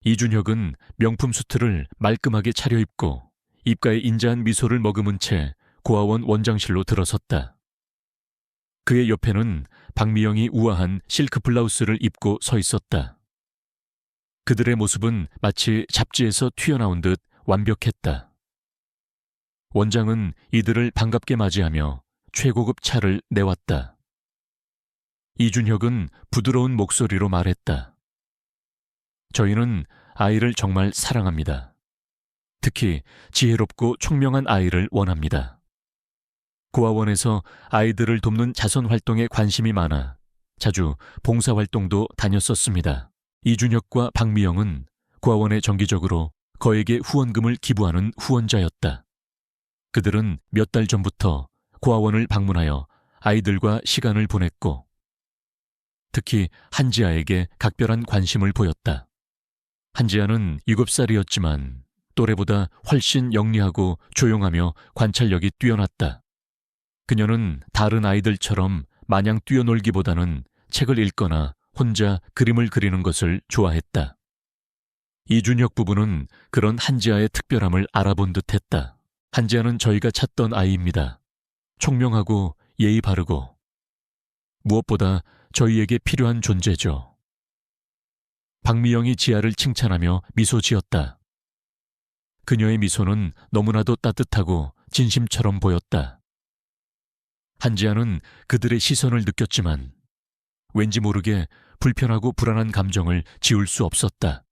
이준혁은 명품 수트를 말끔하게 차려입고 입가에 인자한 미소를 머금은 채 고아원 원장실로 들어섰다. 그의 옆에는 박미영이 우아한 실크 블라우스를 입고 서 있었다. 그들의 모습은 마치 잡지에서 튀어나온 듯 완벽했다. 원장은 이들을 반갑게 맞이하며 최고급 차를 내왔다. 이준혁은 부드러운 목소리로 말했다. 저희는 아이를 정말 사랑합니다. 특히 지혜롭고 총명한 아이를 원합니다. 고아원에서 아이들을 돕는 자선 활동에 관심이 많아 자주 봉사활동도 다녔었습니다. 이준혁과 박미영은 고아원에 정기적으로 거액의 후원금을 기부하는 후원자였다. 그들은 몇 달 전부터 고아원을 방문하여 아이들과 시간을 보냈고 특히 한지아에게 각별한 관심을 보였다. 한지아는 7살이었지만 또래보다 훨씬 영리하고 조용하며 관찰력이 뛰어났다. 그녀는 다른 아이들처럼 마냥 뛰어놀기보다는 책을 읽거나 혼자 그림을 그리는 것을 좋아했다. 이준혁 부부는 그런 한지아의 특별함을 알아본 듯했다. 한지아는 저희가 찾던 아이입니다. 총명하고 예의 바르고 무엇보다 저희에게 필요한 존재죠. 박미영이 지아를 칭찬하며 미소 지었다. 그녀의 미소는 너무나도 따뜻하고 진심처럼 보였다. 한지아는 그들의 시선을 느꼈지만 왠지 모르게 불편하고 불안한 감정을 지울 수 없었다.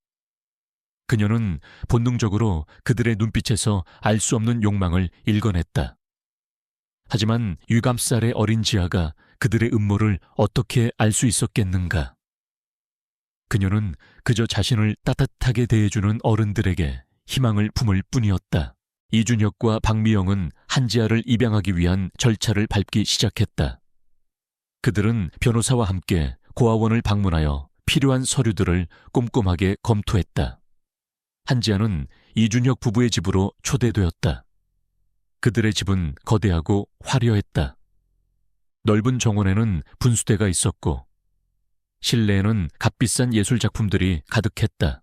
그녀는 본능적으로 그들의 눈빛에서 알 수 없는 욕망을 읽어냈다. 하지만 유감살의 어린 지아가 그들의 음모를 어떻게 알 수 있었겠는가? 그녀는 그저 자신을 따뜻하게 대해주는 어른들에게 희망을 품을 뿐이었다. 이준혁과 박미영은 한지아를 입양하기 위한 절차를 밟기 시작했다. 그들은 변호사와 함께 고아원을 방문하여 필요한 서류들을 꼼꼼하게 검토했다. 한지아는 이준혁 부부의 집으로 초대되었다. 그들의 집은 거대하고 화려했다. 넓은 정원에는 분수대가 있었고 실내에는 값비싼 예술작품들이 가득했다.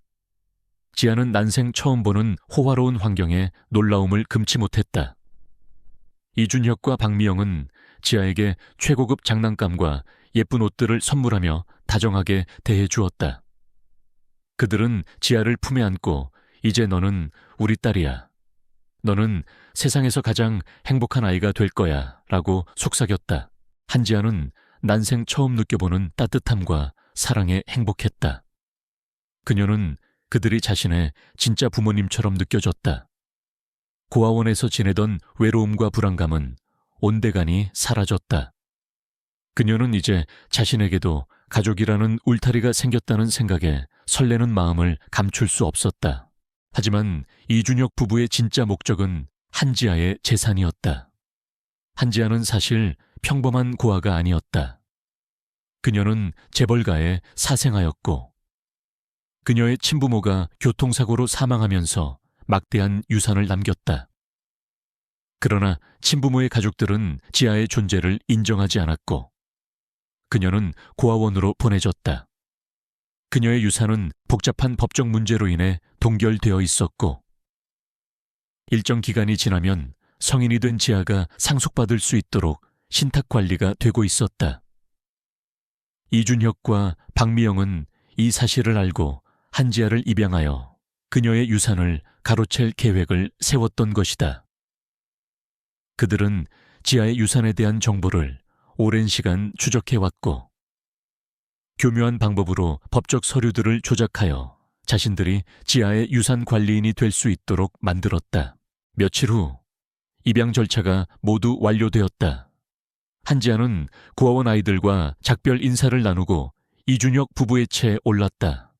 지아는 난생 처음 보는 호화로운 환경에 놀라움을 금치 못했다. 이준혁과 박미영은 지아에게 최고급 장난감과 예쁜 옷들을 선물하며 다정하게 대해주었다. 그들은 지아를 품에 안고 이제 너는 우리 딸이야. 너는 세상에서 가장 행복한 아이가 될 거야 라고 속삭였다. 한지아는 난생 처음 느껴보는 따뜻함과 사랑에 행복했다. 그녀는 그들이 자신의 진짜 부모님처럼 느껴졌다. 고아원에서 지내던 외로움과 불안감은 온데간히 사라졌다. 그녀는 이제 자신에게도 가족이라는 울타리가 생겼다는 생각에 설레는 마음을 감출 수 없었다. 하지만 이준혁 부부의 진짜 목적은 한지아의 재산이었다. 한지아는 사실 평범한 고아가 아니었다. 그녀는 재벌가의 사생아였고 그녀의 친부모가 교통사고로 사망하면서 막대한 유산을 남겼다. 그러나 친부모의 가족들은 지아의 존재를 인정하지 않았고 그녀는 고아원으로 보내졌다. 그녀의 유산은 복잡한 법적 문제로 인해 동결되어 있었고 일정 기간이 지나면 성인이 된 지아가 상속받을 수 있도록 신탁 관리가 되고 있었다. 이준혁과 박미영은 이 사실을 알고 한지아를 입양하여 그녀의 유산을 가로챌 계획을 세웠던 것이다. 그들은 지아의 유산에 대한 정보를 오랜 시간 추적해왔고 교묘한 방법으로 법적 서류들을 조작하여 자신들이 지아의 유산 관리인이 될 수 있도록 만들었다. 며칠 후 입양 절차가 모두 완료되었다. 한지아는 고아원 아이들과 작별 인사를 나누고 이준혁 부부의 채에 올랐다.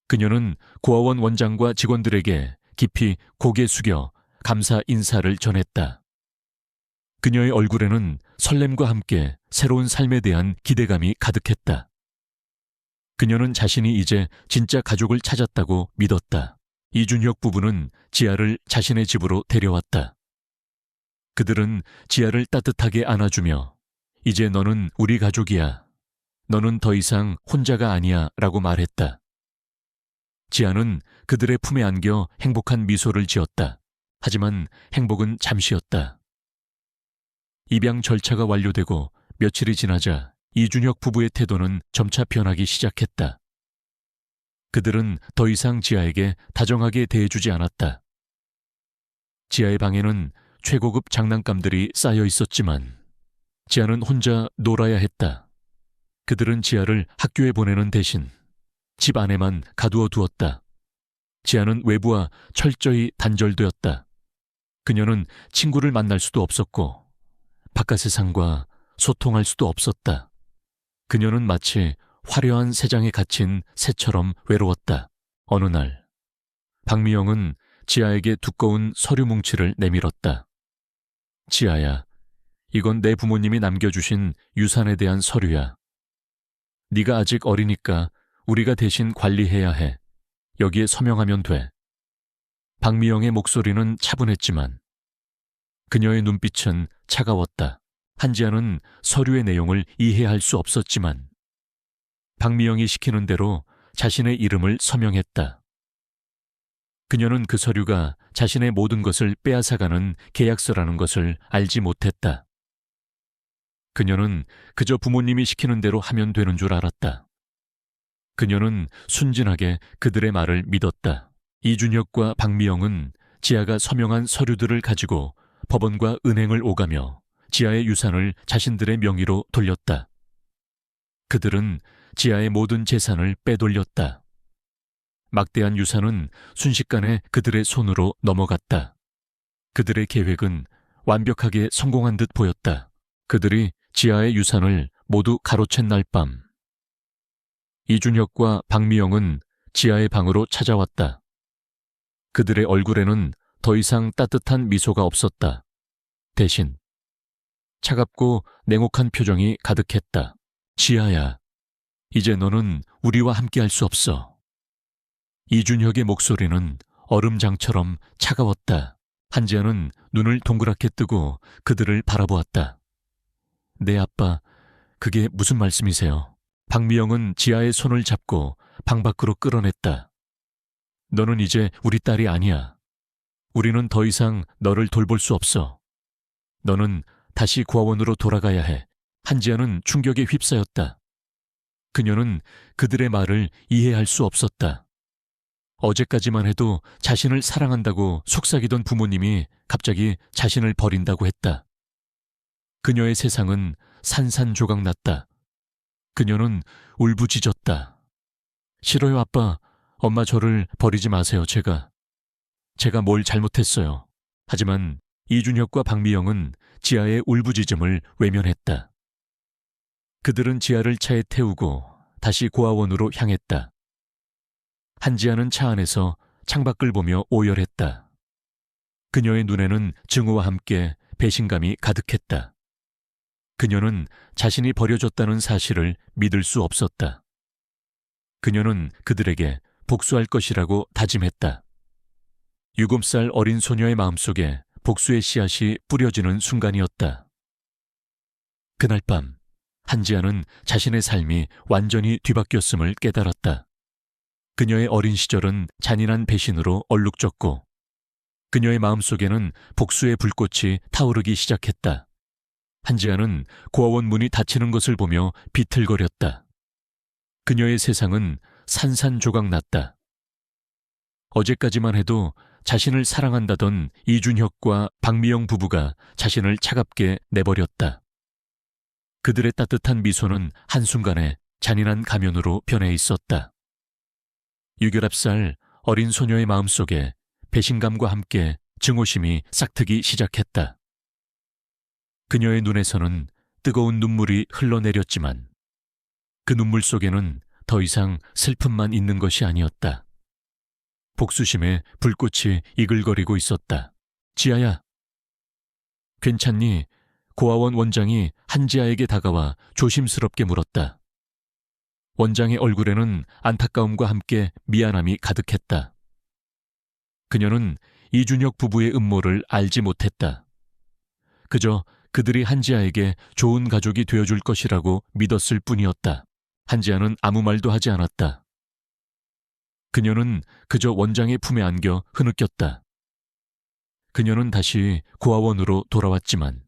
그녀는 고아원 원장과 직원들에게 깊이 고개 숙여 감사 인사를 전했다. 그녀의 얼굴에는 설렘과 함께 새로운 삶에 대한 기대감이 가득했다. 그녀는 자신이 이제 진짜 가족을 찾았다고 믿었다. 이준혁 부부는 지아를 자신의 집으로 데려왔다. 그들은 지아를 따뜻하게 안아주며 이제 너는 우리 가족이야. 너는 더 이상 혼자가 아니야 라고 말했다. 지아는 그들의 품에 안겨 행복한 미소를 지었다. 하지만 행복은 잠시였다. 입양 절차가 완료되고 며칠이 지나자 이준혁 부부의 태도는 점차 변하기 시작했다. 그들은 더 이상 지아에게 다정하게 대해주지 않았다. 지아의 방에는 최고급 장난감들이 쌓여 있었지만 지아는 혼자 놀아야 했다. 그들은 지아를 학교에 보내는 대신 집 안에만 가두어 두었다. 지아는 외부와 철저히 단절되었다. 그녀는 친구를 만날 수도 없었고 바깥 세상과 소통할 수도 없었다. 그녀는 마치 화려한 새장에 갇힌 새처럼 외로웠다. 어느 날 박미영은 지아에게 두꺼운 서류 뭉치를 내밀었다. 지아야, 이건 내 부모님이 남겨주신 유산에 대한 서류야. 네가 아직 어리니까 우리가 대신 관리해야 해. 여기에 서명하면 돼. 박미영의 목소리는 차분했지만 그녀의 눈빛은 차가웠다. 한지아는 서류의 내용을 이해할 수 없었지만 박미영이 시키는 대로 자신의 이름을 서명했다. 그녀는 그 서류가 자신의 모든 것을 빼앗아가는 계약서라는 것을 알지 못했다. 그녀는 그저 부모님이 시키는 대로 하면 되는 줄 알았다. 그녀는 순진하게 그들의 말을 믿었다. 이준혁과 박미영은 지아가 서명한 서류들을 가지고 법원과 은행을 오가며 지아의 유산을 자신들의 명의로 돌렸다. 그들은 지아의 모든 재산을 빼돌렸다. 막대한 유산은 순식간에 그들의 손으로 넘어갔다. 그들의 계획은 완벽하게 성공한 듯 보였다. 그들이 지아의 유산을 모두 가로챈 날 밤, 이준혁과 박미영은 지아의 방으로 찾아왔다. 그들의 얼굴에는 더 이상 따뜻한 미소가 없었다. 대신 차갑고 냉혹한 표정이 가득했다. 지아야, 이제 너는 우리와 함께할 수 없어. 이준혁의 목소리는 얼음장처럼 차가웠다. 한지아는 눈을 동그랗게 뜨고 그들을 바라보았다. 네, 아빠, 그게 무슨 말씀이세요? 박미영은 지아의 손을 잡고 방 밖으로 끌어냈다. 너는 이제 우리 딸이 아니야. 우리는 더 이상 너를 돌볼 수 없어. 너는 다시 고아원으로 돌아가야 해. 한지아는 충격에 휩싸였다. 그녀는 그들의 말을 이해할 수 없었다. 어제까지만 해도 자신을 사랑한다고 속삭이던 부모님이 갑자기 자신을 버린다고 했다. 그녀의 세상은 산산조각났다. 그녀는 울부짖었다. 싫어요, 아빠. 엄마 저를 버리지 마세요, 제가 뭘 잘못했어요. 하지만 이준혁과 박미영은 지아의 울부짖음을 외면했다. 그들은 지아를 차에 태우고 다시 고아원으로 향했다. 한지아는 차 안에서 창밖을 보며 오열했다. 그녀의 눈에는 증오와 함께 배신감이 가득했다. 그녀는 자신이 버려졌다는 사실을 믿을 수 없었다. 그녀는 그들에게 복수할 것이라고 다짐했다. 7살 어린 소녀의 마음속에 복수의 씨앗이 뿌려지는 순간이었다. 그날 밤, 한지아는 자신의 삶이 완전히 뒤바뀌었음을 깨달았다. 그녀의 어린 시절은 잔인한 배신으로 얼룩졌고 그녀의 마음속에는 복수의 불꽃이 타오르기 시작했다. 한지아는 고아원 문이 닫히는 것을 보며 비틀거렸다. 그녀의 세상은 산산조각났다. 어제까지만 해도 자신을 사랑한다던 이준혁과 박미영 부부가 자신을 차갑게 내버렸다. 그들의 따뜻한 미소는 한순간에 잔인한 가면으로 변해 있었다. 6.9살 어린 소녀의 마음속에 배신감과 함께 증오심이 싹트기 시작했다. 그녀의 눈에서는 뜨거운 눈물이 흘러내렸지만 그 눈물 속에는 더 이상 슬픔만 있는 것이 아니었다. 복수심에 불꽃이 이글거리고 있었다. 지아야, 괜찮니? 고아원 원장이 한지아에게 다가와 조심스럽게 물었다. 원장의 얼굴에는 안타까움과 함께 미안함이 가득했다. 그녀는 이준혁 부부의 음모를 알지 못했다. 그저 그들이 한지아에게 좋은 가족이 되어줄 것이라고 믿었을 뿐이었다. 한지아는 아무 말도 하지 않았다. 그녀는 그저 원장의 품에 안겨 흐느꼈다. 그녀는 다시 고아원으로 돌아왔지만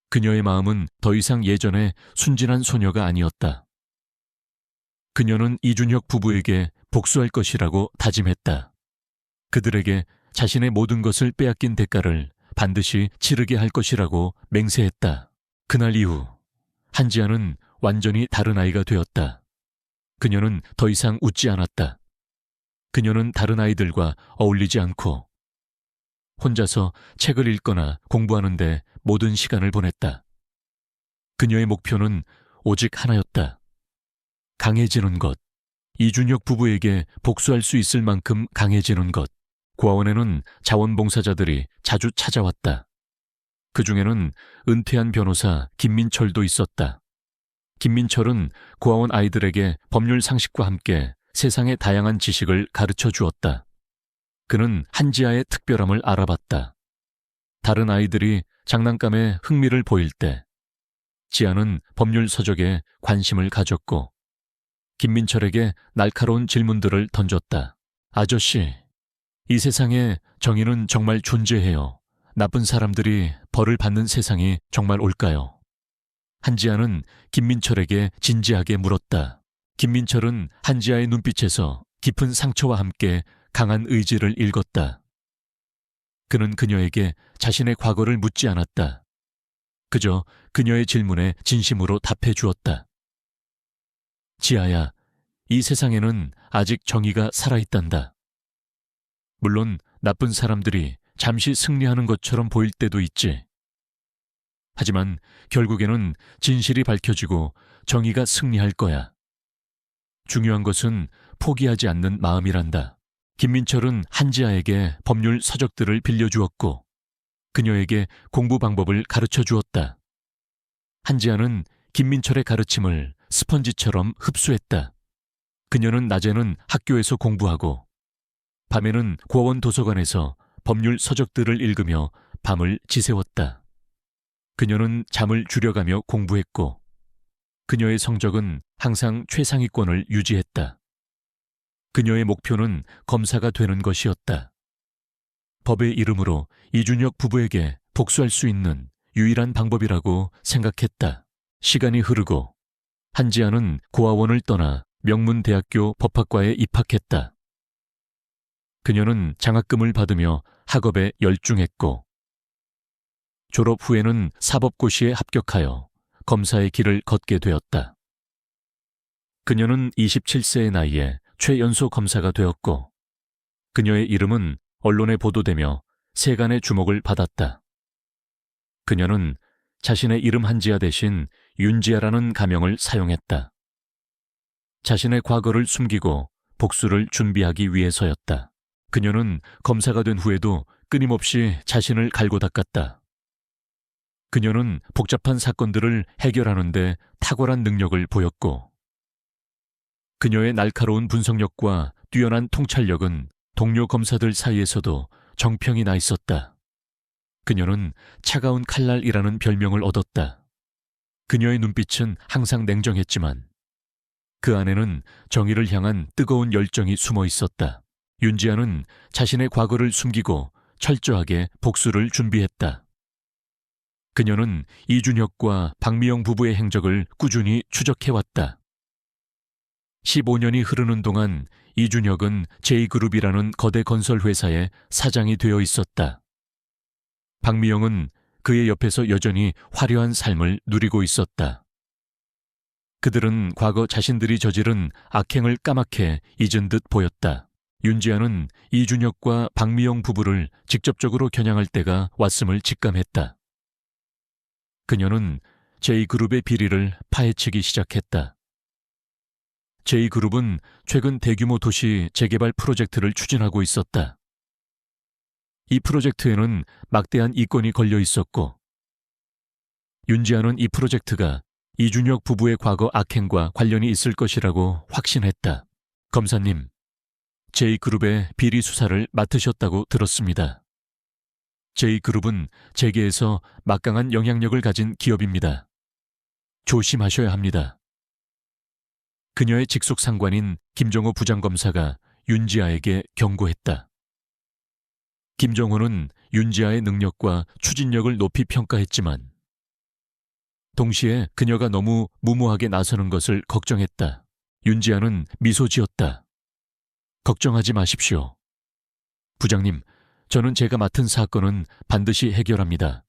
그녀의 마음은 더 이상 예전의 순진한 소녀가 아니었다. 그녀는 이준혁 부부에게 복수할 것이라고 다짐했다. 그들에게 자신의 모든 것을 빼앗긴 대가를 반드시 치르게 할 것이라고 맹세했다. 그날 이후 한지아는 완전히 다른 아이가 되었다. 그녀는 더 이상 웃지 않았다. 그녀는 다른 아이들과 어울리지 않고 혼자서 책을 읽거나 공부하는데 모든 시간을 보냈다. 그녀의 목표는 오직 하나였다. 강해지는 것. 이준혁 부부에게 복수할 수 있을 만큼 강해지는 것. 고아원에는 자원봉사자들이 자주 찾아왔다. 그 중에는 은퇴한 변호사 김민철도 있었다. 김민철은 고아원 아이들에게 법률 상식과 함께 세상의 다양한 지식을 가르쳐 주었다. 그는 한지아의 특별함을 알아봤다. 다른 아이들이 장난감에 흥미를 보일 때 지아는 법률 서적에 관심을 가졌고 김민철에게 날카로운 질문들을 던졌다. 아저씨, 이 세상에 정의는 정말 존재해요. 나쁜 사람들이 벌을 받는 세상이 정말 올까요? 한지아는 김민철에게 진지하게 물었다. 김민철은 한지아의 눈빛에서 깊은 상처와 함께 강한 의지를 읽었다. 그는 그녀에게 자신의 과거를 묻지 않았다. 그저 그녀의 질문에 진심으로 답해 주었다. 지아야, 이 세상에는 아직 정의가 살아있단다. 물론 나쁜 사람들이 잠시 승리하는 것처럼 보일 때도 있지. 하지만 결국에는 진실이 밝혀지고 정의가 승리할 거야. 중요한 것은 포기하지 않는 마음이란다. 김민철은 한지아에게 법률 서적들을 빌려주었고 그녀에게 공부 방법을 가르쳐 주었다. 한지아는 김민철의 가르침을 스펀지처럼 흡수했다. 그녀는 낮에는 학교에서 공부하고 밤에는 고아원 도서관에서 법률 서적들을 읽으며 밤을 지새웠다. 그녀는 잠을 줄여가며 공부했고 그녀의 성적은 항상 최상위권을 유지했다. 그녀의 목표는 검사가 되는 것이었다. 법의 이름으로 이준혁 부부에게 복수할 수 있는 유일한 방법이라고 생각했다. 시간이 흐르고 한지아는 고아원을 떠나 명문대학교 법학과에 입학했다. 그녀는 장학금을 받으며 학업에 열중했고 졸업 후에는 사법고시에 합격하여 검사의 길을 걷게 되었다. 그녀는 27세의 나이에 최연소 검사가 되었고 그녀의 이름은 언론에 보도되며 세간의 주목을 받았다. 그녀는 자신의 이름 한지아 대신 윤지아라는 가명을 사용했다. 자신의 과거를 숨기고 복수를 준비하기 위해서였다. 그녀는 검사가 된 후에도 끊임없이 자신을 갈고 닦았다. 그녀는 복잡한 사건들을 해결하는 데 탁월한 능력을 보였고 그녀의 날카로운 분석력과 뛰어난 통찰력은 동료 검사들 사이에서도 정평이 나 있었다. 그녀는 차가운 칼날이라는 별명을 얻었다. 그녀의 눈빛은 항상 냉정했지만 그 안에는 정의를 향한 뜨거운 열정이 숨어 있었다. 윤지아는 자신의 과거를 숨기고 철저하게 복수를 준비했다. 그녀는 이준혁과 박미영 부부의 행적을 꾸준히 추적해왔다. 15년이 흐르는 동안 이준혁은 J그룹이라는 거대 건설 회사의 사장이 되어 있었다. 박미영은 그의 옆에서 여전히 화려한 삶을 누리고 있었다. 그들은 과거 자신들이 저지른 악행을 까맣게 잊은 듯 보였다. 윤지아는 이준혁과 박미영 부부를 직접적으로 겨냥할 때가 왔음을 직감했다. 그녀는 J그룹의 비리를 파헤치기 시작했다. J그룹은 최근 대규모 도시 재개발 프로젝트를 추진하고 있었다. 이 프로젝트에는 막대한 이권이 걸려 있었고 윤지아는 이 프로젝트가 이준혁 부부의 과거 악행과 관련이 있을 것이라고 확신했다. 검사님, J그룹의 비리 수사를 맡으셨다고 들었습니다. J그룹은 재계에서 막강한 영향력을 가진 기업입니다. 조심하셔야 합니다. 그녀의 직속 상관인 김정호 부장검사가 윤지아에게 경고했다. 김정호는 윤지아의 능력과 추진력을 높이 평가했지만 동시에 그녀가 너무 무모하게 나서는 것을 걱정했다. 윤지아는 미소 지었다. 걱정하지 마십시오. 부장님, 저는 제가 맡은 사건은 반드시 해결합니다.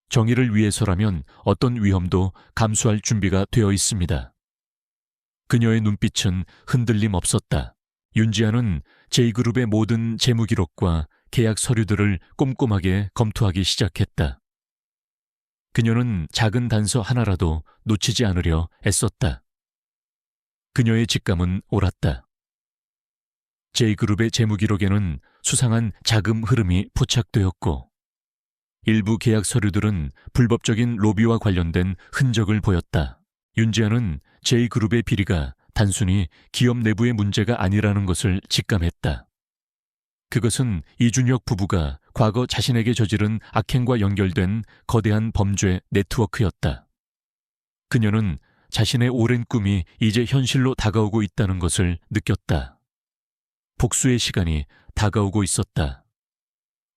정의를 위해서라면 어떤 위험도 감수할 준비가 되어 있습니다. 그녀의 눈빛은 흔들림 없었다. 윤지아는 J그룹의 모든 재무 기록과 계약 서류들을 꼼꼼하게 검토하기 시작했다. 그녀는 작은 단서 하나라도 놓치지 않으려 애썼다. 그녀의 직감은 옳았다. J그룹의 재무 기록에는 수상한 자금 흐름이 포착되었고 일부 계약 서류들은 불법적인 로비와 관련된 흔적을 보였다. 윤지아는 J그룹의 비리가 단순히 기업 내부의 문제가 아니라는 것을 직감했다. 그것은 이준혁 부부가 과거 자신에게 저지른 악행과 연결된 거대한 범죄 네트워크였다. 그녀는 자신의 오랜 꿈이 이제 현실로 다가오고 있다는 것을 느꼈다. 복수의 시간이 다가오고 있었다.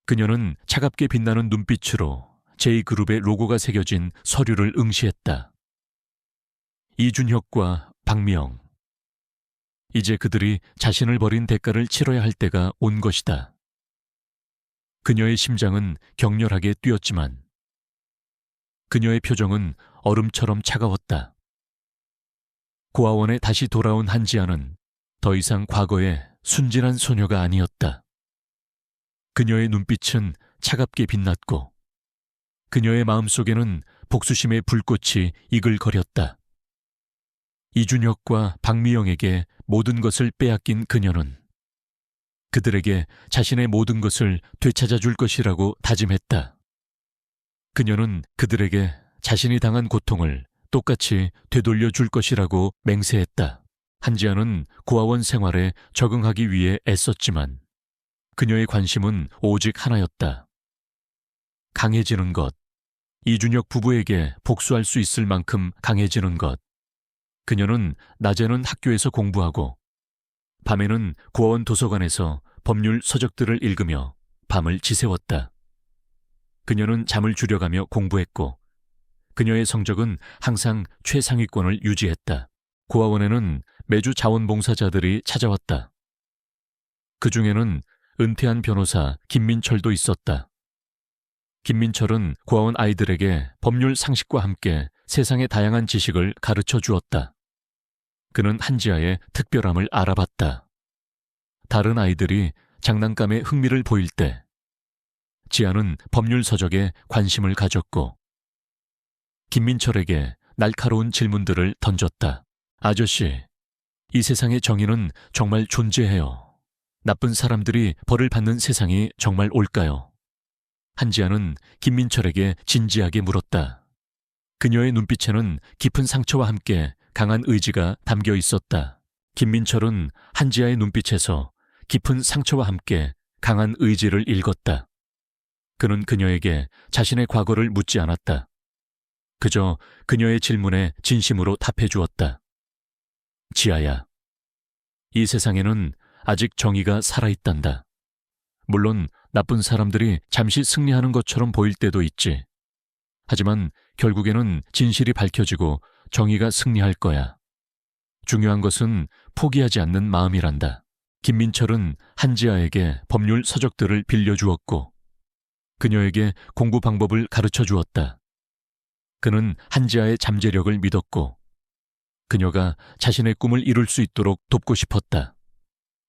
그녀는 차갑게 빛나는 눈빛으로 J그룹의 로고가 새겨진 서류를 응시했다. 이준혁과 박미영. 이제 그들이 자신을 버린 대가를 치러야 할 때가 온 것이다. 그녀의 심장은 격렬하게 뛰었지만 그녀의 표정은 얼음처럼 차가웠다. 고아원에 다시 돌아온 한지아는 더 이상 과거의 순진한 소녀가 아니었다. 그녀의 눈빛은 차갑게 빛났고 그녀의 마음속에는 복수심의 불꽃이 이글거렸다. 이준혁과 박미영에게 모든 것을 빼앗긴 그녀는 그들에게 자신의 모든 것을 되찾아 줄 것이라고 다짐했다. 그녀는 그들에게 자신이 당한 고통을 똑같이 되돌려 줄 것이라고 맹세했다. 한지아는 고아원 생활에 적응하기 위해 애썼지만 그녀의 관심은 오직 하나였다. 강해지는 것, 이준혁 부부에게 복수할 수 있을 만큼 강해지는 것. 그녀는 낮에는 학교에서 공부하고 밤에는 고아원 도서관에서 법률 서적들을 읽으며 밤을 지새웠다. 그녀는 잠을 줄여가며 공부했고 그녀의 성적은 항상 최상위권을 유지했다. 고아원에는 매주 자원봉사자들이 찾아왔다. 그 중에는 은퇴한 변호사 김민철도 있었다. 김민철은 고아원 아이들에게 법률 상식과 함께 세상의 다양한 지식을 가르쳐 주었다. 그는 한지아의 특별함을 알아봤다. 다른 아이들이 장난감에 흥미를 보일 때 지아는 법률 서적에 관심을 가졌고 김민철에게 날카로운 질문들을 던졌다. 아저씨, 이 세상의 정의는 정말 존재해요. 나쁜 사람들이 벌을 받는 세상이 정말 올까요? 한지아는 김민철에게 진지하게 물었다. 그녀의 눈빛에는 깊은 상처와 함께 강한 의지가 담겨 있었다. 김민철은 한지아의 눈빛에서 깊은 상처와 함께 강한 의지를 읽었다. 그는 그녀에게 자신의 과거를 묻지 않았다. 그저 그녀의 질문에 진심으로 답해 주었다. 지아야, 이 세상에는 아직 정의가 살아있단다. 물론 나쁜 사람들이 잠시 승리하는 것처럼 보일 때도 있지. 하지만 결국에는 진실이 밝혀지고 정의가 승리할 거야. 중요한 것은 포기하지 않는 마음이란다. 김민철은 한지아에게 법률 서적들을 빌려주었고 그녀에게 공부 방법을 가르쳐 주었다. 그는 한지아의 잠재력을 믿었고 그녀가 자신의 꿈을 이룰 수 있도록 돕고 싶었다.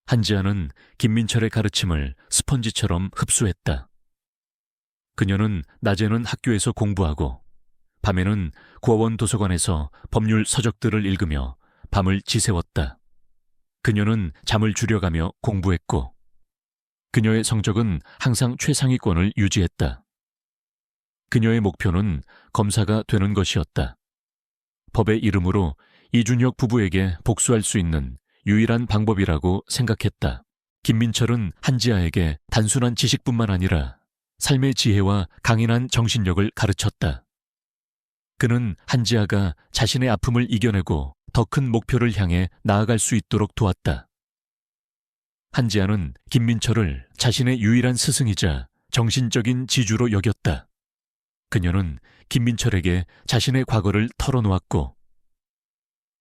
한지아는 김민철의 가르침을 스펀지처럼 흡수했다. 그녀는 낮에는 학교에서 공부하고 밤에는 고아원 도서관에서 법률 서적들을 읽으며 밤을 지새웠다. 그녀는 잠을 줄여가며 공부했고 그녀의 성적은 항상 최상위권을 유지했다. 그녀의 목표는 검사가 되는 것이었다. 법의 이름으로 이준혁 부부에게 복수할 수 있는 유일한 방법이라고 생각했다. 김민철은 한지아에게 단순한 지식뿐만 아니라 삶의 지혜와 강인한 정신력을 가르쳤다. 그는 한지아가 자신의 아픔을 이겨내고 더 큰 목표를 향해 나아갈 수 있도록 도왔다. 한지아는 김민철을 자신의 유일한 스승이자 정신적인 지주로 여겼다. 그녀는 김민철에게 자신의 과거를 털어놓았고,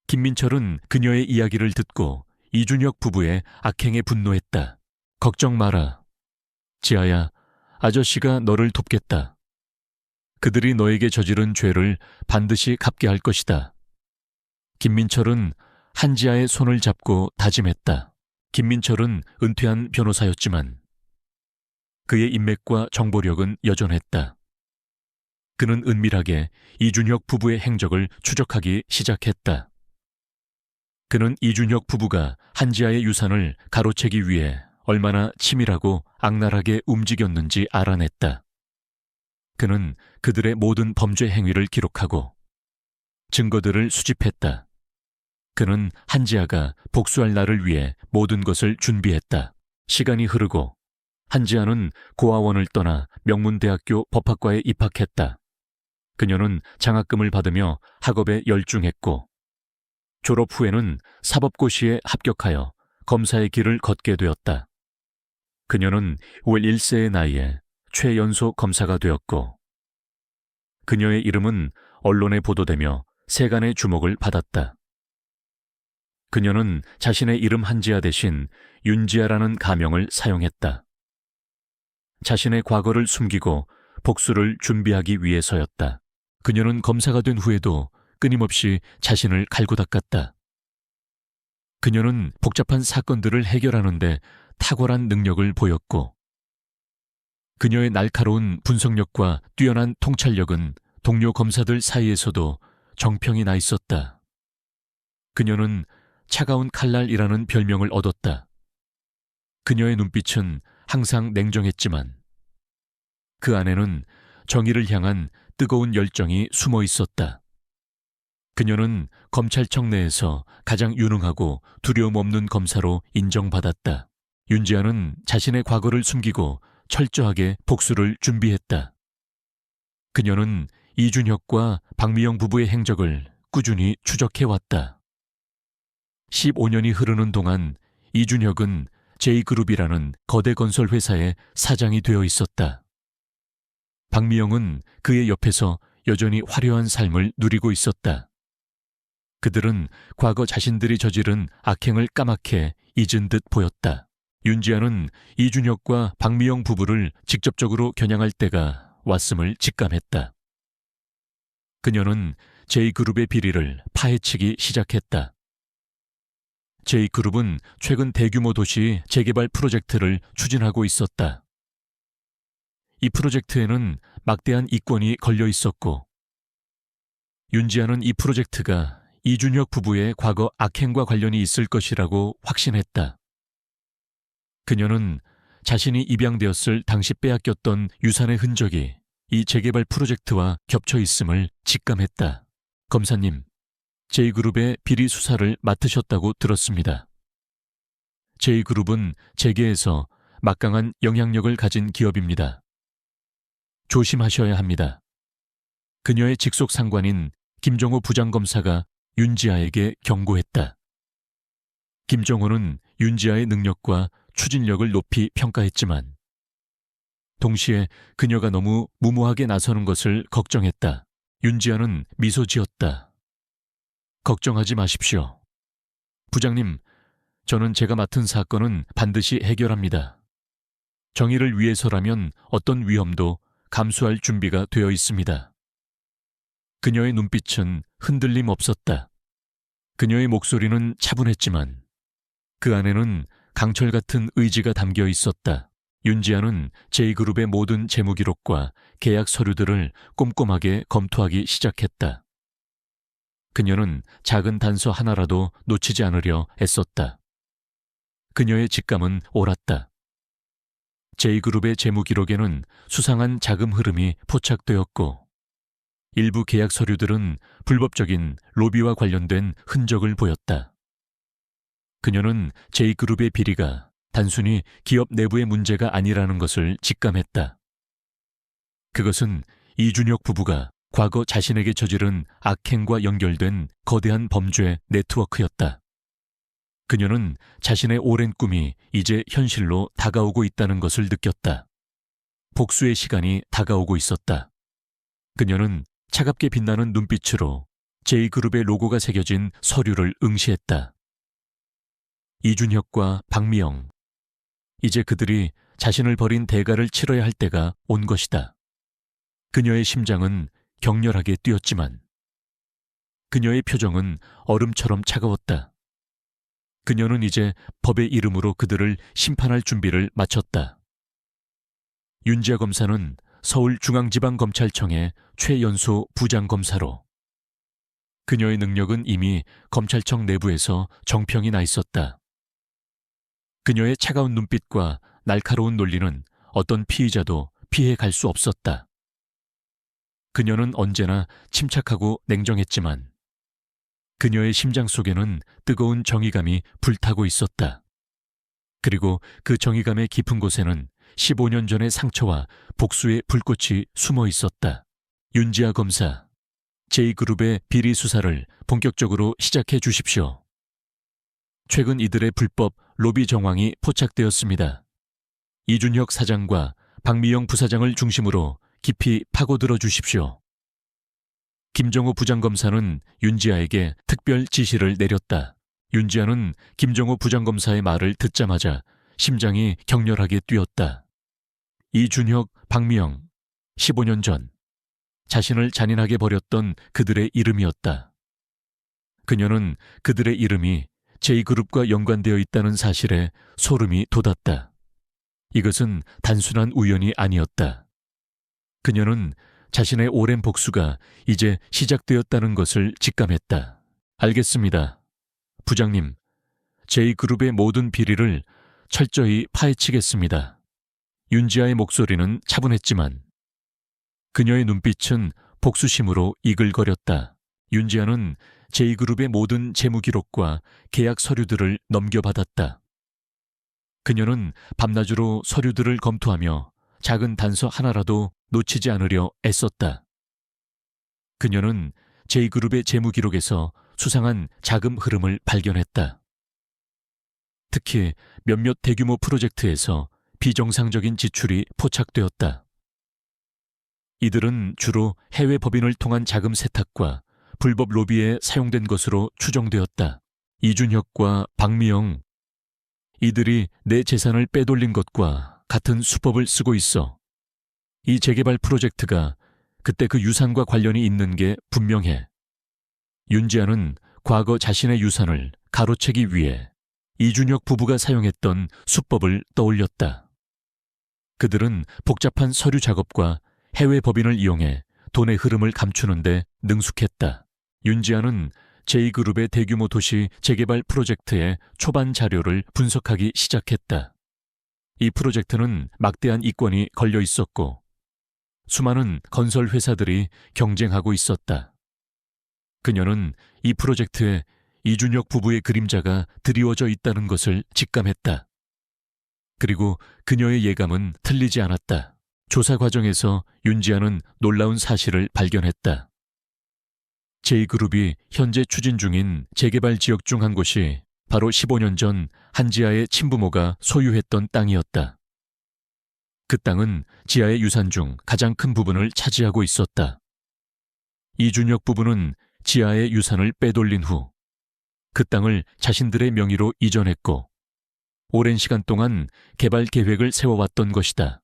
김민철은 그녀의 이야기를 듣고 이준혁 부부의 악행에 분노했다. 걱정 마라. 지아야, 아저씨가 너를 돕겠다. 그들이 너에게 저지른 죄를 반드시 갚게 할 것이다. 김민철은 한지아의 손을 잡고 다짐했다. 김민철은 은퇴한 변호사였지만 그의 인맥과 정보력은 여전했다. 그는 은밀하게 이준혁 부부의 행적을 추적하기 시작했다. 그는 이준혁 부부가 한지아의 유산을 가로채기 위해 얼마나 치밀하고 악랄하게 움직였는지 알아냈다. 그는 그들의 모든 범죄 행위를 기록하고 증거들을 수집했다. 그는 한지아가 복수할 날을 위해 모든 것을 준비했다. 시간이 흐르고 한지아는 고아원을 떠나 명문대학교 법학과에 입학했다. 그녀는 장학금을 받으며 학업에 열중했고 졸업 후에는 사법고시에 합격하여 검사의 길을 걷게 되었다. 그녀는 월 1세의 나이에 최연소 검사가 되었고 그녀의 이름은 언론에 보도되며 세간의 주목을 받았다. 그녀는 자신의 이름 한지아 대신 윤지아라는 가명을 사용했다. 자신의 과거를 숨기고 복수를 준비하기 위해서였다. 그녀는 검사가 된 후에도 끊임없이 자신을 갈고 닦았다. 그녀는 복잡한 사건들을 해결하는 데 탁월한 능력을 보였고 그녀의 날카로운 분석력과 뛰어난 통찰력은 동료 검사들 사이에서도 정평이 나 있었다. 그녀는 차가운 칼날이라는 별명을 얻었다. 그녀의 눈빛은 항상 냉정했지만 그 안에는 정의를 향한 뜨거운 열정이 숨어 있었다. 그녀는 검찰청 내에서 가장 유능하고 두려움 없는 검사로 인정받았다. 윤지아는 자신의 과거를 숨기고 철저하게 복수를 준비했다. 그녀는 이준혁과 박미영 부부의 행적을 꾸준히 추적해왔다. 15년이 흐르는 동안 이준혁은 J그룹이라는 거대 건설 회사의 사장이 되어 있었다. 박미영은 그의 옆에서 여전히 화려한 삶을 누리고 있었다. 그들은 과거 자신들이 저지른 악행을 까맣게 잊은 듯 보였다. 윤지아는 이준혁과 박미영 부부를 직접적으로 겨냥할 때가 왔음을 직감했다. 그녀는 J그룹의 비리를 파헤치기 시작했다. J그룹은 최근 대규모 도시 재개발 프로젝트를 추진하고 있었다. 이 프로젝트에는 막대한 이권이 걸려 있었고 윤지아는 이 프로젝트가 이준혁 부부의 과거 악행과 관련이 있을 것이라고 확신했다. 그녀는 자신이 입양되었을 당시 빼앗겼던 유산의 흔적이 이 재개발 프로젝트와 겹쳐 있음을 직감했다. 검사님, J그룹의 비리 수사를 맡으셨다고 들었습니다. J그룹은 재계에서 막강한 영향력을 가진 기업입니다. 조심하셔야 합니다. 그녀의 직속 상관인 김정호 부장검사가 윤지아에게 경고했다. 김정호는 윤지아의 능력과 추진력을 높이 평가했지만 동시에 그녀가 너무 무모하게 나서는 것을 걱정했다. 윤지아는 미소 지었다. 걱정하지 마십시오. 부장님, 저는 제가 맡은 사건은 반드시 해결합니다. 정의를 위해서라면 어떤 위험도 감수할 준비가 되어 있습니다. 그녀의 눈빛은 흔들림 없었다. 그녀의 목소리는 차분했지만 그 안에는 강철 같은 의지가 담겨 있었다. 윤지아는 J그룹의 모든 재무 기록과 계약 서류들을 꼼꼼하게 검토하기 시작했다. 그녀는 작은 단서 하나라도 놓치지 않으려 애썼다. 그녀의 직감은 옳았다. J그룹의 재무 기록에는 수상한 자금 흐름이 포착되었고 일부 계약 서류들은 불법적인 로비와 관련된 흔적을 보였다. 그녀는 J그룹의 비리가 단순히 기업 내부의 문제가 아니라는 것을 직감했다. 그것은 이준혁 부부가 과거 자신에게 저지른 악행과 연결된 거대한 범죄 네트워크였다. 그녀는 자신의 오랜 꿈이 이제 현실로 다가오고 있다는 것을 느꼈다. 복수의 시간이 다가오고 있었다. 그녀는 차갑게 빛나는 눈빛으로 J그룹의 로고가 새겨진 서류를 응시했다. 이준혁과 박미영. 이제 그들이 자신을 버린 대가를 치러야 할 때가 온 것이다. 그녀의 심장은 격렬하게 뛰었지만 그녀의 표정은 얼음처럼 차가웠다. 그녀는 이제 법의 이름으로 그들을 심판할 준비를 마쳤다. 윤지아 검사는 서울중앙지방검찰청의 최연소 부장검사로 그녀의 능력은 이미 검찰청 내부에서 정평이 나 있었다. 그녀의 차가운 눈빛과 날카로운 논리는 어떤 피의자도 피해 갈 수 없었다. 그녀는 언제나 침착하고 냉정했지만 그녀의 심장 속에는 뜨거운 정의감이 불타고 있었다. 그리고 그 정의감의 깊은 곳에는 15년 전의 상처와 복수의 불꽃이 숨어 있었다. 윤지아 검사, J그룹의 비리 수사를 본격적으로 시작해 주십시오. 최근 이들의 불법 로비 정황이 포착되었습니다. 이준혁 사장과 박미영 부사장을 중심으로 깊이 파고들어 주십시오. 김정호 부장검사는 윤지아에게 특별 지시를 내렸다. 윤지아는 김정호 부장검사의 말을 듣자마자 심장이 격렬하게 뛰었다. 이준혁, 박미영, 15년 전 자신을 잔인하게 버렸던 그들의 이름이었다. 그녀는 그들의 이름이 J그룹과 연관되어 있다는 사실에 소름이 돋았다. 이것은 단순한 우연이 아니었다. 그녀는 자신의 오랜 복수가 이제 시작되었다는 것을 직감했다. 알겠습니다. 부장님, J그룹의 모든 비리를 철저히 파헤치겠습니다. 윤지아의 목소리는 차분했지만 그녀의 눈빛은 복수심으로 이글거렸다. 윤지아는 J그룹의 모든 재무 기록과 계약 서류들을 넘겨받았다. 그녀는 밤낮으로 서류들을 검토하며 작은 단서 하나라도 놓치지 않으려 애썼다. 그녀는 J그룹의 재무 기록에서 수상한 자금 흐름을 발견했다. 특히 몇몇 대규모 프로젝트에서 비정상적인 지출이 포착되었다. 이들은 주로 해외 법인을 통한 자금 세탁과 불법 로비에 사용된 것으로 추정되었다. 이준혁과 박미영, 이들이 내 재산을 빼돌린 것과 같은 수법을 쓰고 있어. 이 재개발 프로젝트가 그때 그 유산과 관련이 있는 게 분명해. 윤지아는 과거 자신의 유산을 가로채기 위해 이준혁 부부가 사용했던 수법을 떠올렸다. 그들은 복잡한 서류 작업과 해외 법인을 이용해 돈의 흐름을 감추는 데 능숙했다. 윤지아는 J그룹의 대규모 도시 재개발 프로젝트의 초반 자료를 분석하기 시작했다. 이 프로젝트는 막대한 이권이 걸려 있었고 수많은 건설 회사들이 경쟁하고 있었다. 그녀는 이 프로젝트에 이준혁 부부의 그림자가 드리워져 있다는 것을 직감했다. 그리고 그녀의 예감은 틀리지 않았다. 조사 과정에서 윤지아는 놀라운 사실을 발견했다. J그룹이 현재 추진 중인 재개발 지역 중 한 곳이 바로 15년 전 한지아의 친부모가 소유했던 땅이었다. 그 땅은 지아의 유산 중 가장 큰 부분을 차지하고 있었다. 이준혁 부부는 지아의 유산을 빼돌린 후 그 땅을 자신들의 명의로 이전했고 오랜 시간 동안 개발 계획을 세워왔던 것이다.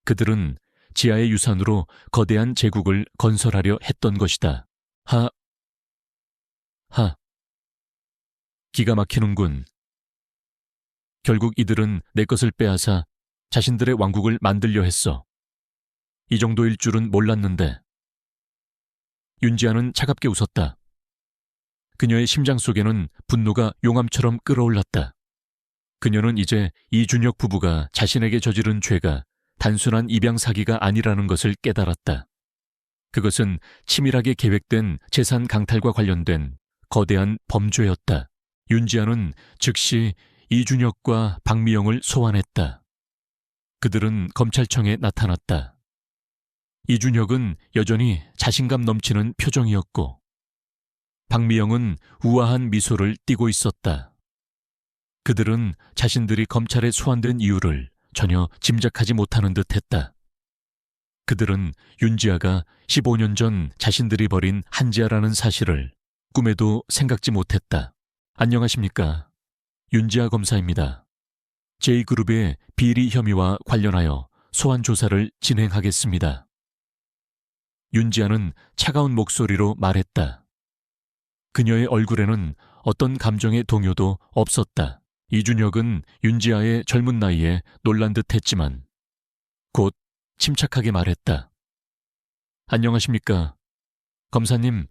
그들은 지아의 유산으로 거대한 제국을 건설하려 했던 것이다. 기가 막히는군. 결국 이들은 내 것을 빼앗아 자신들의 왕국을 만들려 했어. 이 정도일 줄은 몰랐는데. 윤지아는 차갑게 웃었다. 그녀의 심장 속에는 분노가 용암처럼 끓어올랐다. 그녀는 이제 이준혁 부부가 자신에게 저지른 죄가 단순한 입양 사기가 아니라는 것을 깨달았다. 그것은 치밀하게 계획된 재산 강탈과 관련된 거대한 범죄였다. 윤지아는 즉시 이준혁과 박미영을 소환했다. 그들은 검찰청에 나타났다. 이준혁은 여전히 자신감 넘치는 표정이었고 박미영은 우아한 미소를 띠고 있었다. 그들은 자신들이 검찰에 소환된 이유를 전혀 짐작하지 못하는 듯했다. 그들은 윤지아가 15년 전 자신들이 벌인 한지아라는 사실을 꿈에도 생각지 못했다. 안녕하십니까. 윤지아 검사입니다. J그룹의 비리 혐의와 관련하여 소환 조사를 진행하겠습니다. 윤지아는 차가운 목소리로 말했다. 그녀의 얼굴에는 어떤 감정의 동요도 없었다. 이준혁은 윤지아의 젊은 나이에 놀란 듯했지만 곧 침착하게 말했다. 안녕하십니까. 검사님,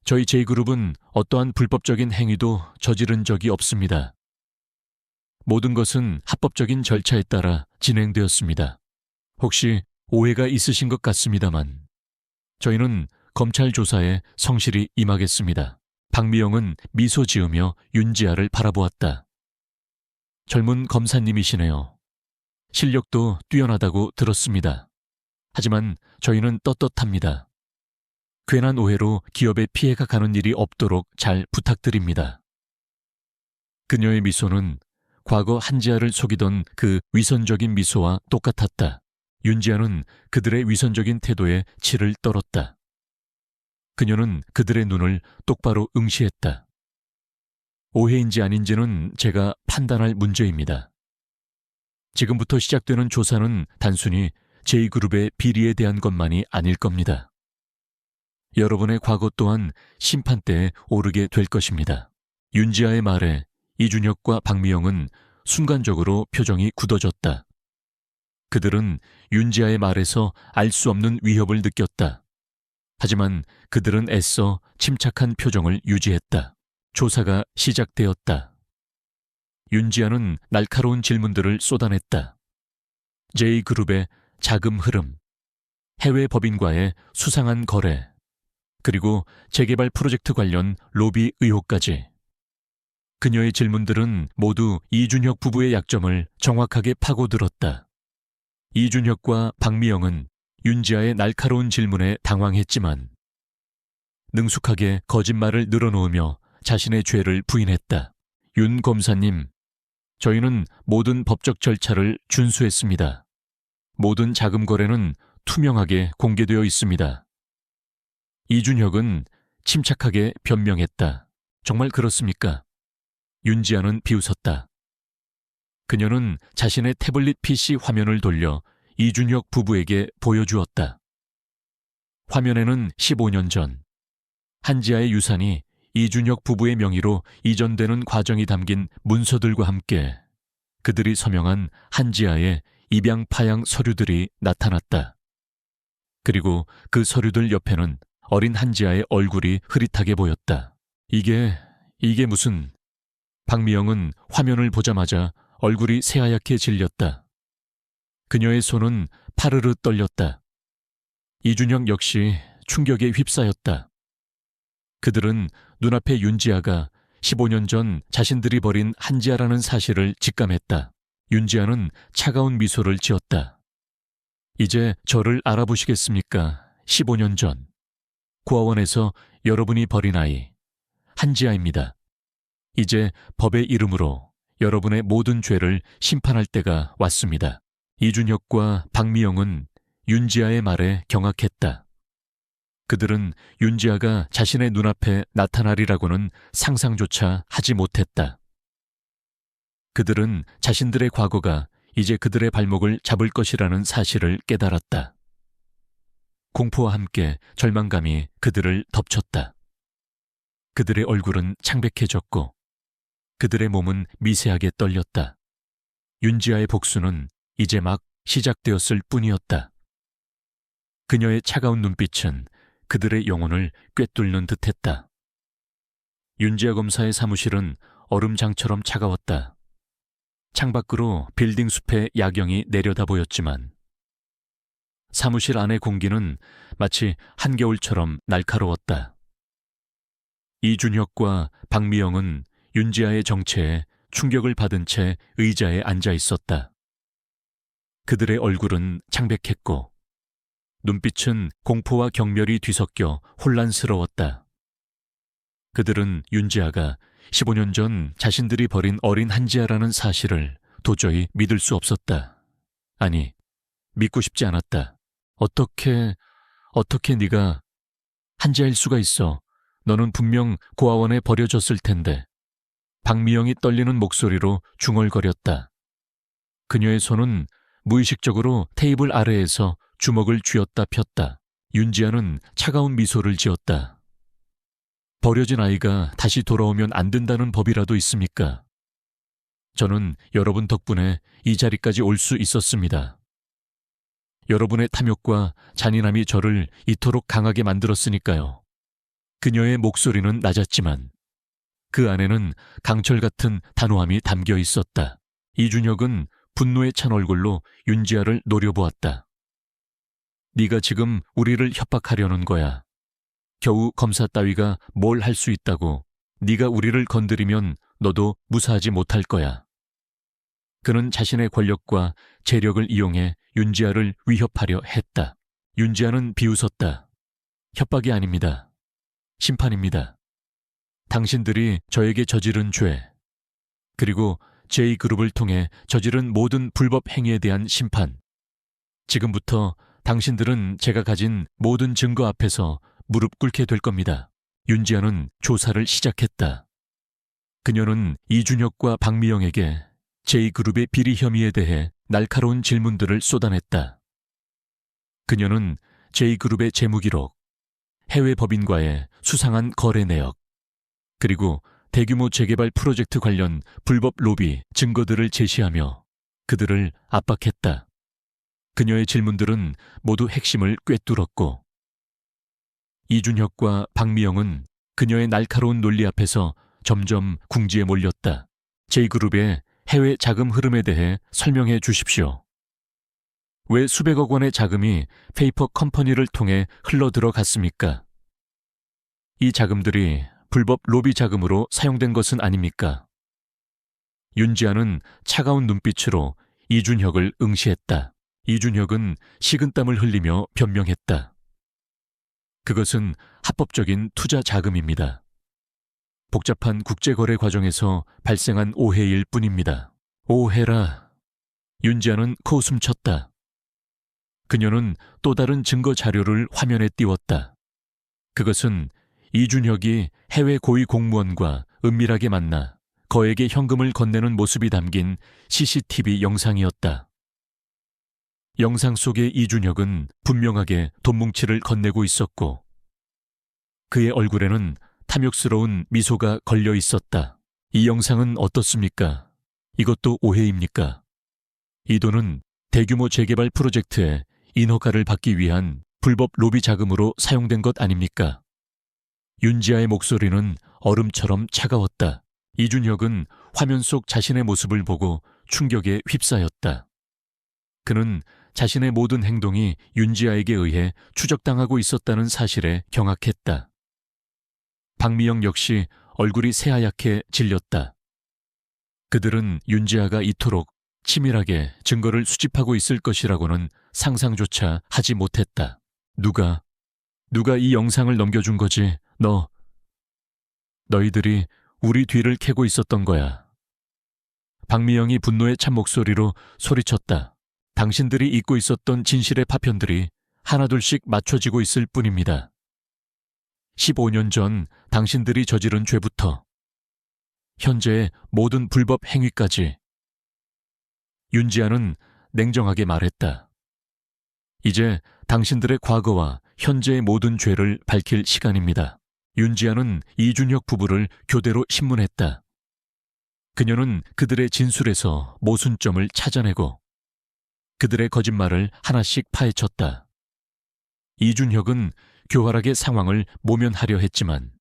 저희 J그룹은 어떠한 불법적인 행위도 저지른 적이 없습니다. 모든 것은 합법적인 절차에 따라 진행되었습니다. 혹시 오해가 있으신 것 같습니다만 저희는 검찰 조사에 성실히 임하겠습니다. 박미영은 미소 지으며 윤지아를 바라보았다. 젊은 검사님이시네요. 실력도 뛰어나다고 들었습니다. 하지만 저희는 떳떳합니다. 괜한 오해로 기업에 피해가 가는 일이 없도록 잘 부탁드립니다. 그녀의 미소는 과거 한지아를 속이던 그 위선적인 미소와 똑같았다. 윤지아는 그들의 위선적인 태도에 치를 떨었다. 그녀는 그들의 눈을 똑바로 응시했다. 오해인지 아닌지는 제가 판단할 문제입니다. 지금부터 시작되는 조사는 단순히 J그룹의 비리에 대한 것만이 아닐 겁니다. 여러분의 과거 또한 심판대에 오르게 될 것입니다. 윤지아의 말에 이준혁과 박미영은 순간적으로 표정이 굳어졌다. 그들은 윤지아의 말에서 알 수 없는 위협을 느꼈다. 하지만 그들은 애써 침착한 표정을 유지했다. 조사가 시작되었다. 윤지아는 날카로운 질문들을 쏟아냈다. J그룹의 자금 흐름, 해외 법인과의 수상한 거래, 그리고 재개발 프로젝트 관련 로비 의혹까지. 그녀의 질문들은 모두 이준혁 부부의 약점을 정확하게 파고들었다. 이준혁과 박미영은 윤지아의 날카로운 질문에 당황했지만 능숙하게 거짓말을 늘어놓으며 자신의 죄를 부인했다. 윤 검사님, 저희는 모든 법적 절차를 준수했습니다. 모든 자금 거래는 투명하게 공개되어 있습니다. 이준혁은 침착하게 변명했다. 정말 그렇습니까? 윤지아는 비웃었다. 그녀는 자신의 태블릿 PC 화면을 돌려 이준혁 부부에게 보여주었다. 화면에는 15년 전 한지아의 유산이 이준혁 부부의 명의로 이전되는 과정이 담긴 문서들과 함께 그들이 서명한 한지아의 입양파양 서류들이 나타났다. 그리고 그 서류들 옆에는 어린 한지아의 얼굴이 흐릿하게 보였다. 이게 무슨... 박미영은 화면을 보자마자 얼굴이 새하얗게 질렸다. 그녀의 손은 파르르 떨렸다. 이준혁 역시 충격에 휩싸였다. 그들은 눈앞의 윤지아가 15년 전 자신들이 벌인 한지아라는 사실을 직감했다. 윤지아는 차가운 미소를 지었다. 이제 저를 알아보시겠습니까? 15년 전 고아원에서 여러분이 벌인 아이 한지아입니다. 이제 법의 이름으로 여러분의 모든 죄를 심판할 때가 왔습니다. 이준혁과 박미영은 윤지아의 말에 경악했다. 그들은 윤지아가 자신의 눈앞에 나타나리라고는 상상조차 하지 못했다. 그들은 자신들의 과거가 이제 그들의 발목을 잡을 것이라는 사실을 깨달았다. 공포와 함께 절망감이 그들을 덮쳤다. 그들의 얼굴은 창백해졌고 그들의 몸은 미세하게 떨렸다. 윤지아의 복수는 이제 막 시작되었을 뿐이었다. 그녀의 차가운 눈빛은 그들의 영혼을 꿰뚫는 듯했다. 윤지아 검사의 사무실은 얼음장처럼 차가웠다. 창밖으로 빌딩 숲의 야경이 내려다 보였지만 사무실 안의 공기는 마치 한겨울처럼 날카로웠다. 이준혁과 박미영은 윤지아의 정체에 충격을 받은 채 의자에 앉아 있었다. 그들의 얼굴은 창백했고 눈빛은 공포와 경멸이 뒤섞여 혼란스러웠다. 그들은 윤지아가 15년 전 자신들이 버린 어린 한지아라는 사실을 도저히 믿을 수 없었다. 아니, 믿고 싶지 않았다. 어떻게 네가 한지아일 수가 있어. 너는 분명 고아원에 버려졌을 텐데. 박미영이 떨리는 목소리로 중얼거렸다. 그녀의 손은 무의식적으로 테이블 아래에서 주먹을 쥐었다 폈다. 윤지아는 차가운 미소를 지었다. 버려진 아이가 다시 돌아오면 안 된다는 법이라도 있습니까? 저는 여러분 덕분에 이 자리까지 올 수 있었습니다. 여러분의 탐욕과 잔인함이 저를 이토록 강하게 만들었으니까요. 그녀의 목소리는 낮았지만 그 안에는 강철 같은 단호함이 담겨 있었다. 이준혁은 분노에 찬 얼굴로 윤지아를 노려보았다. 네가 지금 우리를 협박하려는 거야. 겨우 검사 따위가 뭘 할 수 있다고. 네가 우리를 건드리면 너도 무사하지 못할 거야. 그는 자신의 권력과 재력을 이용해 윤지아를 위협하려 했다. 윤지아는 비웃었다. 협박이 아닙니다. 심판입니다. 당신들이 저에게 저지른 죄, 그리고 J그룹을 통해 저지른 모든 불법 행위에 대한 심판. 지금부터 당신들은 제가 가진 모든 증거 앞에서 무릎 꿇게 될 겁니다. 윤지아는 조사를 시작했다. 그녀는 이준혁과 박미영에게 J그룹의 비리 혐의에 대해 날카로운 질문들을 쏟아냈다. 그녀는 J그룹의 재무기록, 해외 법인과의 수상한 거래 내역, 그리고 대규모 재개발 프로젝트 관련 불법 로비 증거들을 제시하며 그들을 압박했다. 그녀의 질문들은 모두 핵심을 꿰뚫었고 이준혁과 박미영은 그녀의 날카로운 논리 앞에서 점점 궁지에 몰렸다. J그룹의 해외 자금 흐름에 대해 설명해 주십시오. 왜 수백억 원의 자금이 페이퍼 컴퍼니를 통해 흘러들어갔습니까? 이 자금들이 불법 로비 자금으로 사용된 것은 아닙니까? 윤지아는 차가운 눈빛으로 이준혁을 응시했다. 이준혁은 식은땀을 흘리며 변명했다. 그것은 합법적인 투자 자금입니다. 복잡한 국제거래 과정에서 발생한 오해일 뿐입니다. 오해라. 윤지아는 코웃음 쳤다. 그녀는 또 다른 증거 자료를 화면에 띄웠다. 그것은 이준혁이 해외 고위 공무원과 은밀하게 만나 거액의 현금을 건네는 모습이 담긴 CCTV 영상이었다. 영상 속의 이준혁은 분명하게 돈뭉치를 건네고 있었고 그의 얼굴에는 탐욕스러운 미소가 걸려 있었다. 이 영상은 어떻습니까? 이것도 오해입니까? 이 돈은 대규모 재개발 프로젝트에 인허가를 받기 위한 불법 로비 자금으로 사용된 것 아닙니까? 윤지아의 목소리는 얼음처럼 차가웠다. 이준혁은 화면 속 자신의 모습을 보고 충격에 휩싸였다. 그는 자신의 모든 행동이 윤지아에게 의해 추적당하고 있었다는 사실에 경악했다. 박미영 역시 얼굴이 새하얗게 질렸다. 그들은 윤지아가 이토록 치밀하게 증거를 수집하고 있을 것이라고는 상상조차 하지 못했다. 누가 이 영상을 넘겨준 거지? 너희들이 우리 뒤를 캐고 있었던 거야. 박미영이 분노에 찬 목소리로 소리쳤다. 당신들이 잊고 있었던 진실의 파편들이 하나둘씩 맞춰지고 있을 뿐입니다. 15년 전 당신들이 저지른 죄부터 현재의 모든 불법 행위까지. 윤지아는 냉정하게 말했다. 이제 당신들의 과거와 현재의 모든 죄를 밝힐 시간입니다. 윤지아는 이준혁 부부를 교대로 신문했다. 그녀는 그들의 진술에서 모순점을 찾아내고 그들의 거짓말을 하나씩 파헤쳤다. 이준혁은 교활하게 상황을 모면하려 했지만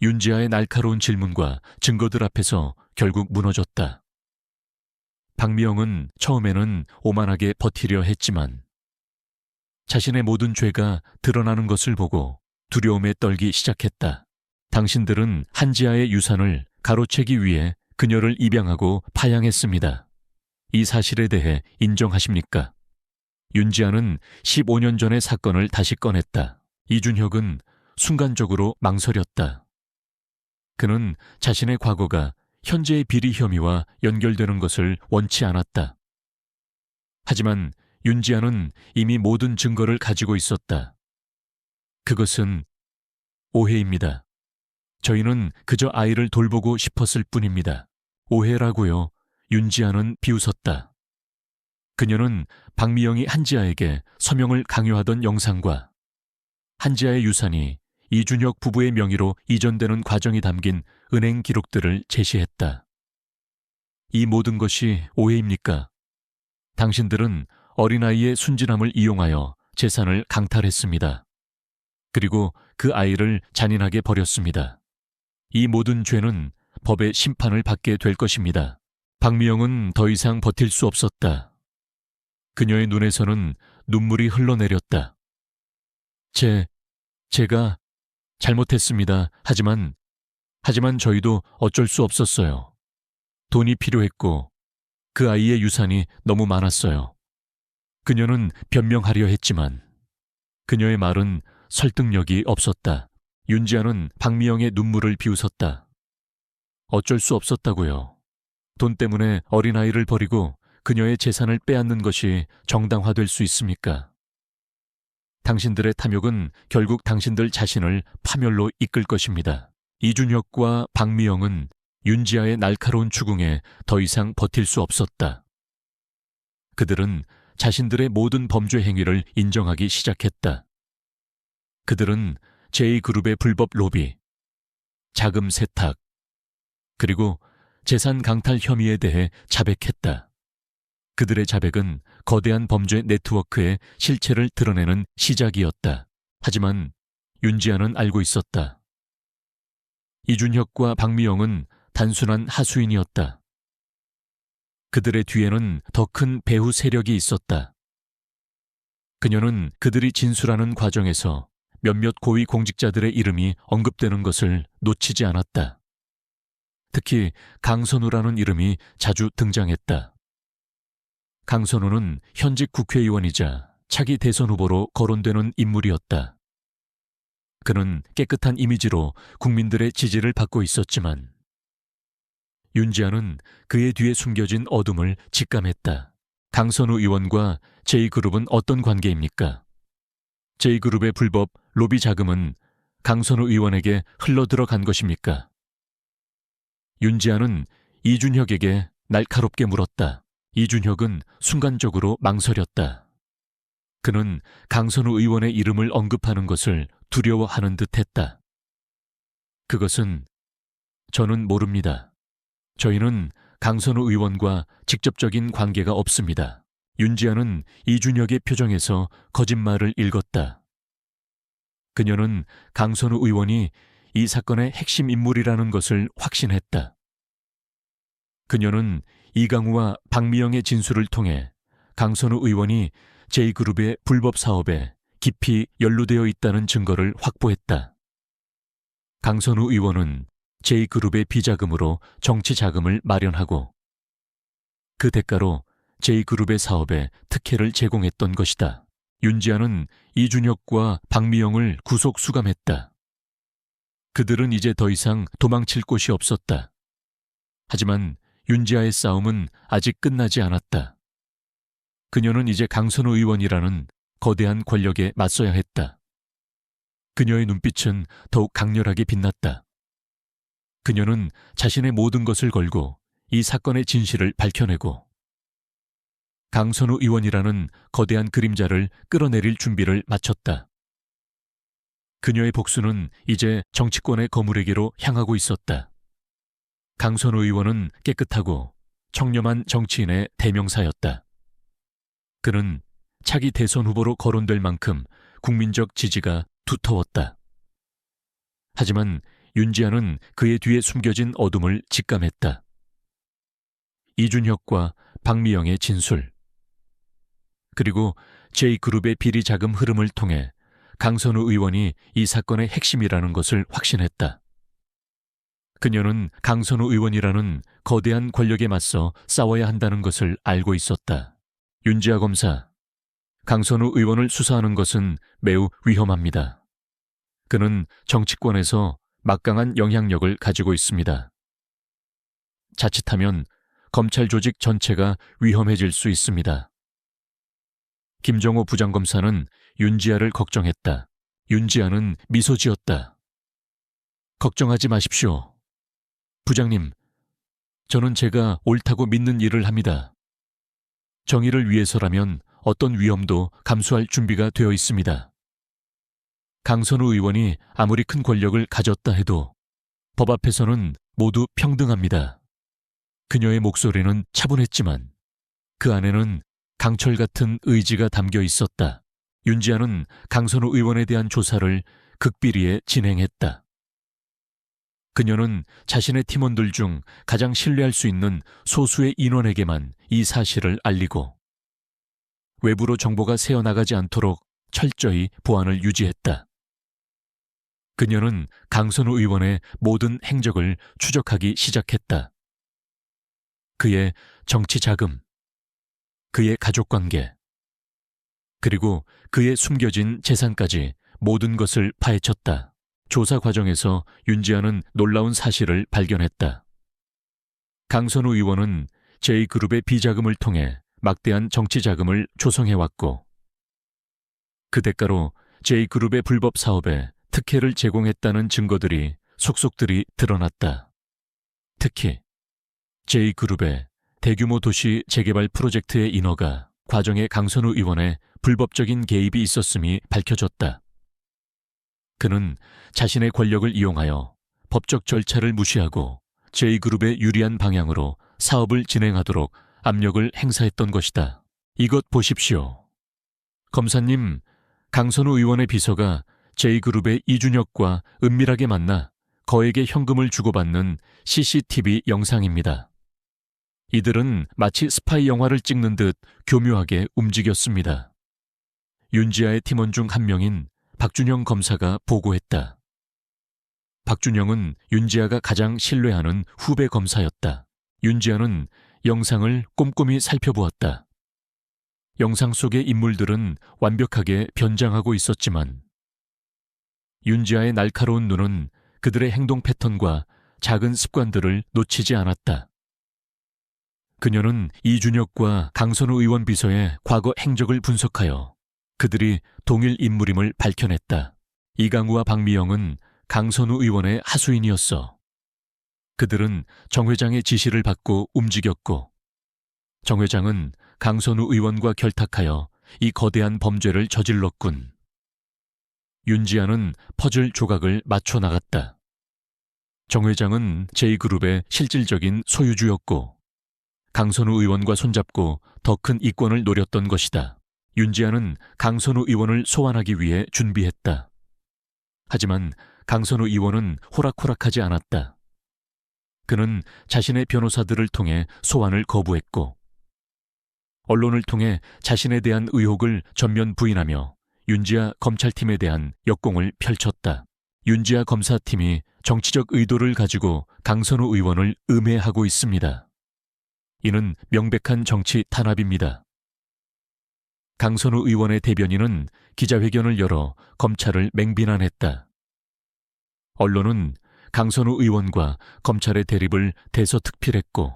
윤지아의 날카로운 질문과 증거들 앞에서 결국 무너졌다. 박미영은 처음에는 오만하게 버티려 했지만 자신의 모든 죄가 드러나는 것을 보고 두려움에 떨기 시작했다. 당신들은 한지아의 유산을 가로채기 위해 그녀를 입양하고 파양했습니다. 이 사실에 대해 인정하십니까? 윤지아는 15년 전의 사건을 다시 꺼냈다. 이준혁은 순간적으로 망설였다. 그는 자신의 과거가 현재의 비리 혐의와 연결되는 것을 원치 않았다. 하지만 윤지아는 이미 모든 증거를 가지고 있었다. 그것은 오해입니다. 저희는 그저 아이를 돌보고 싶었을 뿐입니다. 오해라고요. 윤지아는 비웃었다. 그녀는 박미영이 한지아에게 서명을 강요하던 영상과 한지아의 유산이 이준혁 부부의 명의로 이전되는 과정이 담긴 은행 기록들을 제시했다. 이 모든 것이 오해입니까? 당신들은 어린아이의 순진함을 이용하여 재산을 강탈했습니다. 그리고 그 아이를 잔인하게 버렸습니다. 이 모든 죄는 법의 심판을 받게 될 것입니다. 박미영은 더 이상 버틸 수 없었다. 그녀의 눈에서는 눈물이 흘러내렸다. 제가 잘못했습니다. 하지만 저희도 어쩔 수 없었어요. 돈이 필요했고 그 아이의 유산이 너무 많았어요. 그녀는 변명하려 했지만 그녀의 말은 설득력이 없었다. 윤지아는 박미영의 눈물을 비웃었다. 어쩔 수 없었다고요. 돈 때문에 어린아이를 버리고 그녀의 재산을 빼앗는 것이 정당화될 수 있습니까? 당신들의 탐욕은 결국 당신들 자신을 파멸로 이끌 것입니다. 이준혁과 박미영은 윤지아의 날카로운 추궁에 더 이상 버틸 수 없었다. 그들은 자신들의 모든 범죄 행위를 인정하기 시작했다. 그들은 제2그룹의 불법 로비, 자금 세탁, 그리고 재산 강탈 혐의에 대해 자백했다. 그들의 자백은 거대한 범죄 네트워크의 실체를 드러내는 시작이었다. 하지만 윤지아는 알고 있었다. 이준혁과 박미영은 단순한 하수인이었다. 그들의 뒤에는 더 큰 배후 세력이 있었다. 그녀는 그들이 진술하는 과정에서 몇몇 고위 공직자들의 이름이 언급되는 것을 놓치지 않았다. 특히 강선우라는 이름이 자주 등장했다. 강선우는 현직 국회의원이자 차기 대선 후보로 거론되는 인물이었다. 그는 깨끗한 이미지로 국민들의 지지를 받고 있었지만 윤지아는 그의 뒤에 숨겨진 어둠을 직감했다. 강선우 의원과 제2그룹은 어떤 관계입니까? 제2그룹의 불법 로비 자금은 강선우 의원에게 흘러들어간 것입니까? 윤지아는 이준혁에게 날카롭게 물었다. 이준혁은 순간적으로 망설였다. 그는 강선우 의원의 이름을 언급하는 것을 두려워하는 듯했다. 그것은 저는 모릅니다. 저희는 강선우 의원과 직접적인 관계가 없습니다. 윤지아는 이준혁의 표정에서 거짓말을 읽었다. 그녀는 강선우 의원이 이 사건의 핵심 인물이라는 것을 확신했다. 그녀는 이강우와 박미영의 진술을 통해 강선우 의원이 제2그룹의 불법 사업에 깊이 연루되어 있다는 증거를 확보했다. 강선우 의원은 제2그룹의 비자금으로 정치 자금을 마련하고 그 대가로 제2그룹의 사업에 특혜를 제공했던 것이다. 윤지아는 이준혁과 박미영을 구속 수감했다. 그들은 이제 더 이상 도망칠 곳이 없었다. 하지만 윤지아의 싸움은 아직 끝나지 않았다. 그녀는 이제 강선우 의원이라는 거대한 권력에 맞서야 했다. 그녀의 눈빛은 더욱 강렬하게 빛났다. 그녀는 자신의 모든 것을 걸고 이 사건의 진실을 밝혀내고 강선우 의원이라는 거대한 그림자를 끌어내릴 준비를 마쳤다. 그녀의 복수는 이제 정치권의 거물에게로 향하고 있었다. 강선우 의원은 깨끗하고 청렴한 정치인의 대명사였다. 그는 차기 대선 후보로 거론될 만큼 국민적 지지가 두터웠다. 하지만 윤지아는 그의 뒤에 숨겨진 어둠을 직감했다. 이준혁과 박미영의 진술, 그리고 제2그룹의 비리 자금 흐름을 통해 강선우 의원이 이 사건의 핵심이라는 것을 확신했다. 그녀는 강선우 의원이라는 거대한 권력에 맞서 싸워야 한다는 것을 알고 있었다. 윤지아 검사, 강선우 의원을 수사하는 것은 매우 위험합니다. 그는 정치권에서 막강한 영향력을 가지고 있습니다. 자칫하면 검찰 조직 전체가 위험해질 수 있습니다. 김정호 부장검사는 윤지아를 걱정했다. 윤지아는 미소 지었다. 걱정하지 마십시오. 부장님, 저는 제가 옳다고 믿는 일을 합니다. 정의를 위해서라면 어떤 위험도 감수할 준비가 되어 있습니다. 강선우 의원이 아무리 큰 권력을 가졌다 해도 법 앞에서는 모두 평등합니다. 그녀의 목소리는 차분했지만 그 안에는 강철 같은 의지가 담겨 있었다. 윤지아는 강선우 의원에 대한 조사를 극비리에 진행했다. 그녀는 자신의 팀원들 중 가장 신뢰할 수 있는 소수의 인원에게만 이 사실을 알리고 외부로 정보가 새어나가지 않도록 철저히 보안을 유지했다. 그녀는 강선우 의원의 모든 행적을 추적하기 시작했다. 그의 정치 자금, 그의 가족관계, 그리고 그의 숨겨진 재산까지 모든 것을 파헤쳤다. 조사 과정에서 윤지아는 놀라운 사실을 발견했다. 강선우 의원은 J그룹의 비자금을 통해 막대한 정치 자금을 조성해왔고 그 대가로 J그룹의 불법 사업에 특혜를 제공했다는 증거들이 속속들이 드러났다. 특히 J그룹의 대규모 도시 재개발 프로젝트의 인허가 과정에 강선우 의원의 불법적인 개입이 있었음이 밝혀졌다. 그는 자신의 권력을 이용하여 법적 절차를 무시하고 J그룹에 유리한 방향으로 사업을 진행하도록 압력을 행사했던 것이다. 이것 보십시오. 검사님, 강선우 의원의 비서가 J그룹의 이준혁과 은밀하게 만나 거액의 현금을 주고받는 CCTV 영상입니다. 이들은 마치 스파이 영화를 찍는 듯 교묘하게 움직였습니다. 윤지아의 팀원 중 한 명인 박준영 검사가 보고했다. 박준영은 윤지아가 가장 신뢰하는 후배 검사였다. 윤지아는 영상을 꼼꼼히 살펴보았다. 영상 속의 인물들은 완벽하게 변장하고 있었지만 윤지아의 날카로운 눈은 그들의 행동 패턴과 작은 습관들을 놓치지 않았다. 그녀는 이준혁과 강선우 의원 비서의 과거 행적을 분석하여 그들이 동일 인물임을 밝혀냈다. 이강우와 박미영은 강선우 의원의 하수인이었어. 그들은 정 회장의 지시를 받고 움직였고 정 회장은 강선우 의원과 결탁하여 이 거대한 범죄를 저질렀군. 윤지아는 퍼즐 조각을 맞춰 나갔다. 정 회장은 J그룹의 실질적인 소유주였고 강선우 의원과 손잡고 더 큰 이권을 노렸던 것이다. 윤지아는 강선우 의원을 소환하기 위해 준비했다. 하지만 강선우 의원은 호락호락하지 않았다. 그는 자신의 변호사들을 통해 소환을 거부했고 언론을 통해 자신에 대한 의혹을 전면 부인하며 윤지아 검찰팀에 대한 역공을 펼쳤다. 윤지아 검사팀이 정치적 의도를 가지고 강선우 의원을 음해하고 있습니다. 이는 명백한 정치 탄압입니다. 강선우 의원의 대변인은 기자회견을 열어 검찰을 맹비난했다. 언론은 강선우 의원과 검찰의 대립을 대서특필했고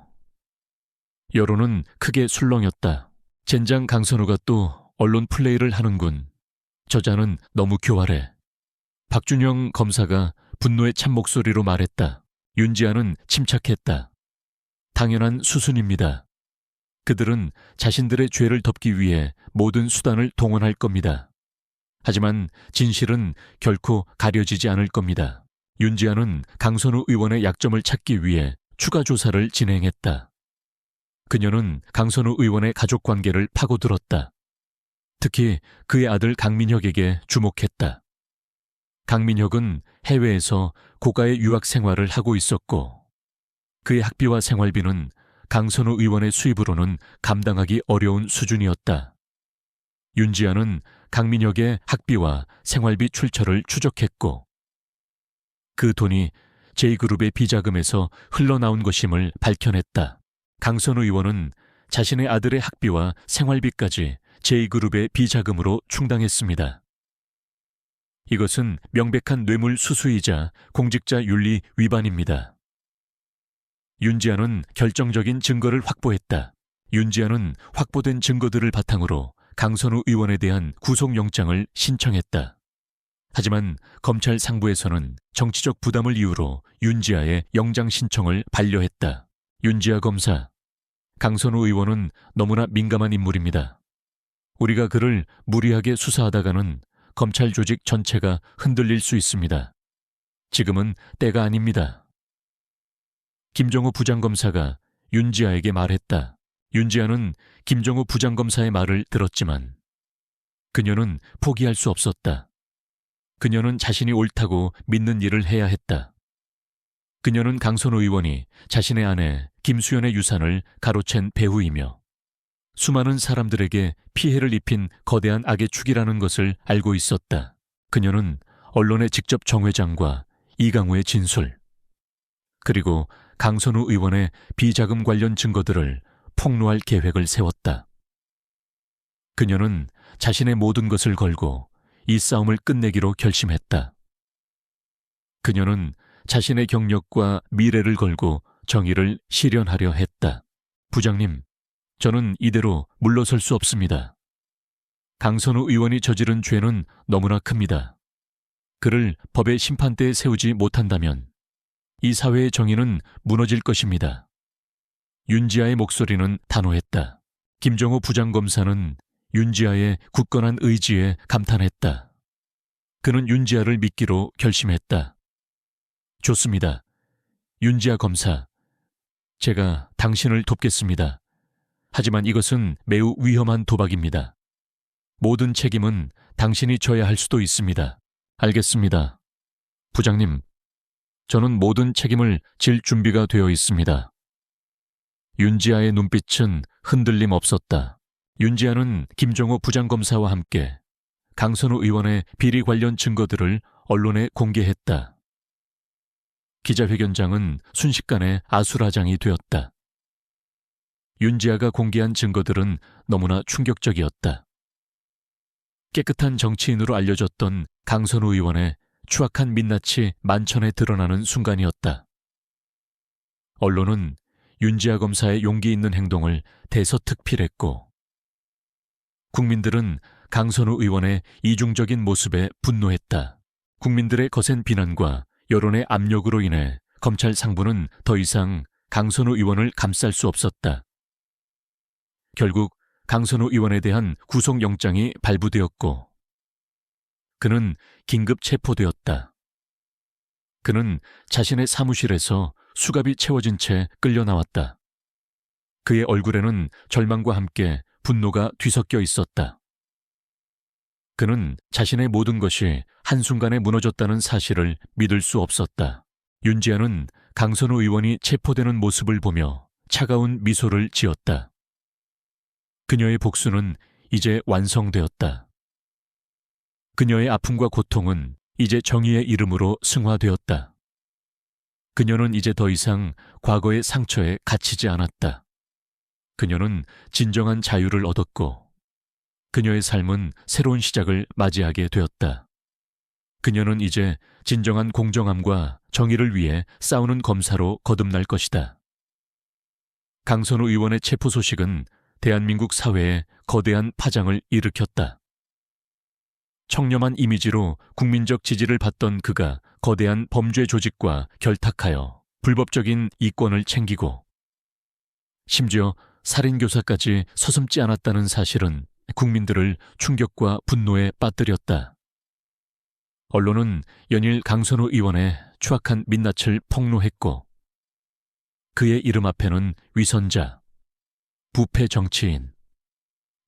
여론은 크게 술렁였다. 젠장 강선우가 또 언론 플레이를 하는군. 저자는 너무 교활해. 박준영 검사가 분노의 참 목소리로 말했다. 윤지아는 침착했다. 당연한 수순입니다. 그들은 자신들의 죄를 덮기 위해 모든 수단을 동원할 겁니다. 하지만 진실은 결코 가려지지 않을 겁니다. 윤지아는 강선우 의원의 약점을 찾기 위해 추가 조사를 진행했다. 그녀는 강선우 의원의 가족관계를 파고들었다. 특히 그의 아들 강민혁에게 주목했다. 강민혁은 해외에서 고가의 유학 생활을 하고 있었고 그의 학비와 생활비는 강선우 의원의 수입으로는 감당하기 어려운 수준이었다. 윤지아는 강민혁의 학비와 생활비 출처를 추적했고 그 돈이 J그룹의 비자금에서 흘러나온 것임을 밝혀냈다. 강선우 의원은 자신의 아들의 학비와 생활비까지 제2그룹의 비자금으로 충당했습니다. 이것은 명백한 뇌물 수수이자 공직자 윤리 위반입니다. 윤지아는 결정적인 증거를 확보했다. 윤지아는 확보된 증거들을 바탕으로 강선우 의원에 대한 구속영장을 신청했다. 하지만 검찰 상부에서는 정치적 부담을 이유로 윤지아의 영장 신청을 반려했다. 윤지아 검사, 강선우 의원은 너무나 민감한 인물입니다. 우리가 그를 무리하게 수사하다가는 검찰 조직 전체가 흔들릴 수 있습니다. 지금은 때가 아닙니다. 김정우 부장검사가 윤지아에게 말했다. 윤지아는 김정우 부장검사의 말을 들었지만 그녀는 포기할 수 없었다. 그녀는 자신이 옳다고 믿는 일을 해야 했다. 그녀는 강선우 의원이 자신의 아내 김수연의 유산을 가로챈 배후이며 수많은 사람들에게 피해를 입힌 거대한 악의 축이라는 것을 알고 있었다. 그녀는 언론의 직접 정회장과 이강우의 진술, 그리고 강선우 의원의 비자금 관련 증거들을 폭로할 계획을 세웠다. 그녀는 자신의 모든 것을 걸고 이 싸움을 끝내기로 결심했다. 그녀는 자신의 경력과 미래를 걸고 정의를 실현하려 했다. 부장님, 저는 이대로 물러설 수 없습니다. 강선우 의원이 저지른 죄는 너무나 큽니다. 그를 법의 심판대에 세우지 못한다면 이 사회의 정의는 무너질 것입니다. 윤지아의 목소리는 단호했다. 김정우 부장검사는 윤지아의 굳건한 의지에 감탄했다. 그는 윤지아를 믿기로 결심했다. 좋습니다. 윤지아 검사, 제가 당신을 돕겠습니다. 하지만 이것은 매우 위험한 도박입니다. 모든 책임은 당신이 져야 할 수도 있습니다. 알겠습니다. 부장님, 저는 모든 책임을 질 준비가 되어 있습니다. 윤지아의 눈빛은 흔들림 없었다. 윤지아는 김정우 부장검사와 함께 강선우 의원의 비리 관련 증거들을 언론에 공개했다. 기자회견장은 순식간에 아수라장이 되었다. 윤지아가 공개한 증거들은 너무나 충격적이었다. 깨끗한 정치인으로 알려졌던 강선우 의원의 추악한 민낯이 만천에 드러나는 순간이었다. 언론은 윤지아 검사의 용기 있는 행동을 대서특필했고, 국민들은 강선우 의원의 이중적인 모습에 분노했다. 국민들의 거센 비난과 여론의 압력으로 인해 검찰 상부는 더 이상 강선우 의원을 감쌀 수 없었다. 결국 강선우 의원에 대한 구속영장이 발부되었고 그는 긴급 체포되었다. 그는 자신의 사무실에서 수갑이 채워진 채 끌려 나왔다. 그의 얼굴에는 절망과 함께 분노가 뒤섞여 있었다. 그는 자신의 모든 것이 한순간에 무너졌다는 사실을 믿을 수 없었다. 윤지아는 강선우 의원이 체포되는 모습을 보며 차가운 미소를 지었다. 그녀의 복수는 이제 완성되었다. 그녀의 아픔과 고통은 이제 정의의 이름으로 승화되었다. 그녀는 이제 더 이상 과거의 상처에 갇히지 않았다. 그녀는 진정한 자유를 얻었고 그녀의 삶은 새로운 시작을 맞이하게 되었다. 그녀는 이제 진정한 공정함과 정의를 위해 싸우는 검사로 거듭날 것이다. 강선우 의원의 체포 소식은 대한민국 사회에 거대한 파장을 일으켰다. 청렴한 이미지로 국민적 지지를 받던 그가 거대한 범죄 조직과 결탁하여 불법적인 이권을 챙기고 심지어 살인교사까지 서슴지 않았다는 사실은 국민들을 충격과 분노에 빠뜨렸다. 언론은 연일 강선우 의원의 추악한 민낯을 폭로했고 그의 이름 앞에는 위선자, 부패 정치인,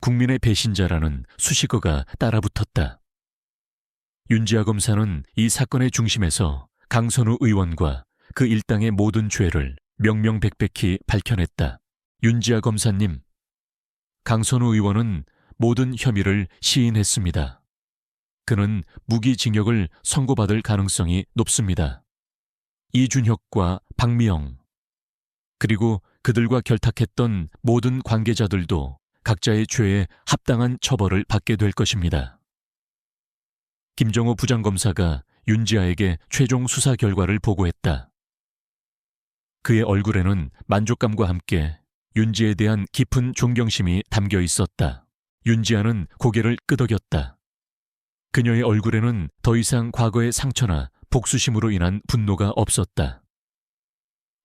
국민의 배신자라는 수식어가 따라붙었다. 윤지아 검사는 이 사건의 중심에서 강선우 의원과 그 일당의 모든 죄를 명명백백히 밝혀냈다. 윤지아 검사님, 강선우 의원은 모든 혐의를 시인했습니다. 그는 무기징역을 선고받을 가능성이 높습니다. 이준혁과 박미영, 그리고 그들과 결탁했던 모든 관계자들도 각자의 죄에 합당한 처벌을 받게 될 것입니다. 김정호 부장검사가 윤지아에게 최종 수사 결과를 보고했다. 그의 얼굴에는 만족감과 함께 윤지에 대한 깊은 존경심이 담겨 있었다. 윤지아는 고개를 끄덕였다. 그녀의 얼굴에는 더 이상 과거의 상처나 복수심으로 인한 분노가 없었다.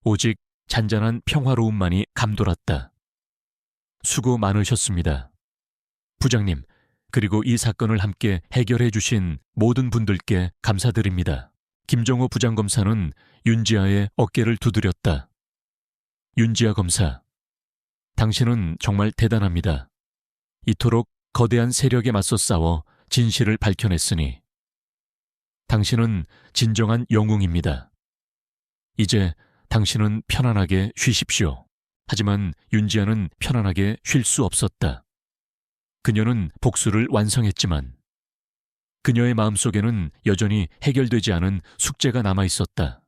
오직 잔잔한 평화로움만이 감돌았다. 수고 많으셨습니다. 부장님, 그리고 이 사건을 함께 해결해 주신 모든 분들께 감사드립니다. 김정호 부장검사는 윤지아의 어깨를 두드렸다. 윤지아 검사, 당신은 정말 대단합니다. 이토록 거대한 세력에 맞서 싸워 진실을 밝혀냈으니 당신은 진정한 영웅입니다. 이제 당신은 편안하게 쉬십시오. 하지만 윤지아는 편안하게 쉴 수 없었다. 그녀는 복수를 완성했지만 그녀의 마음속에는 여전히 해결되지 않은 숙제가 남아있었다.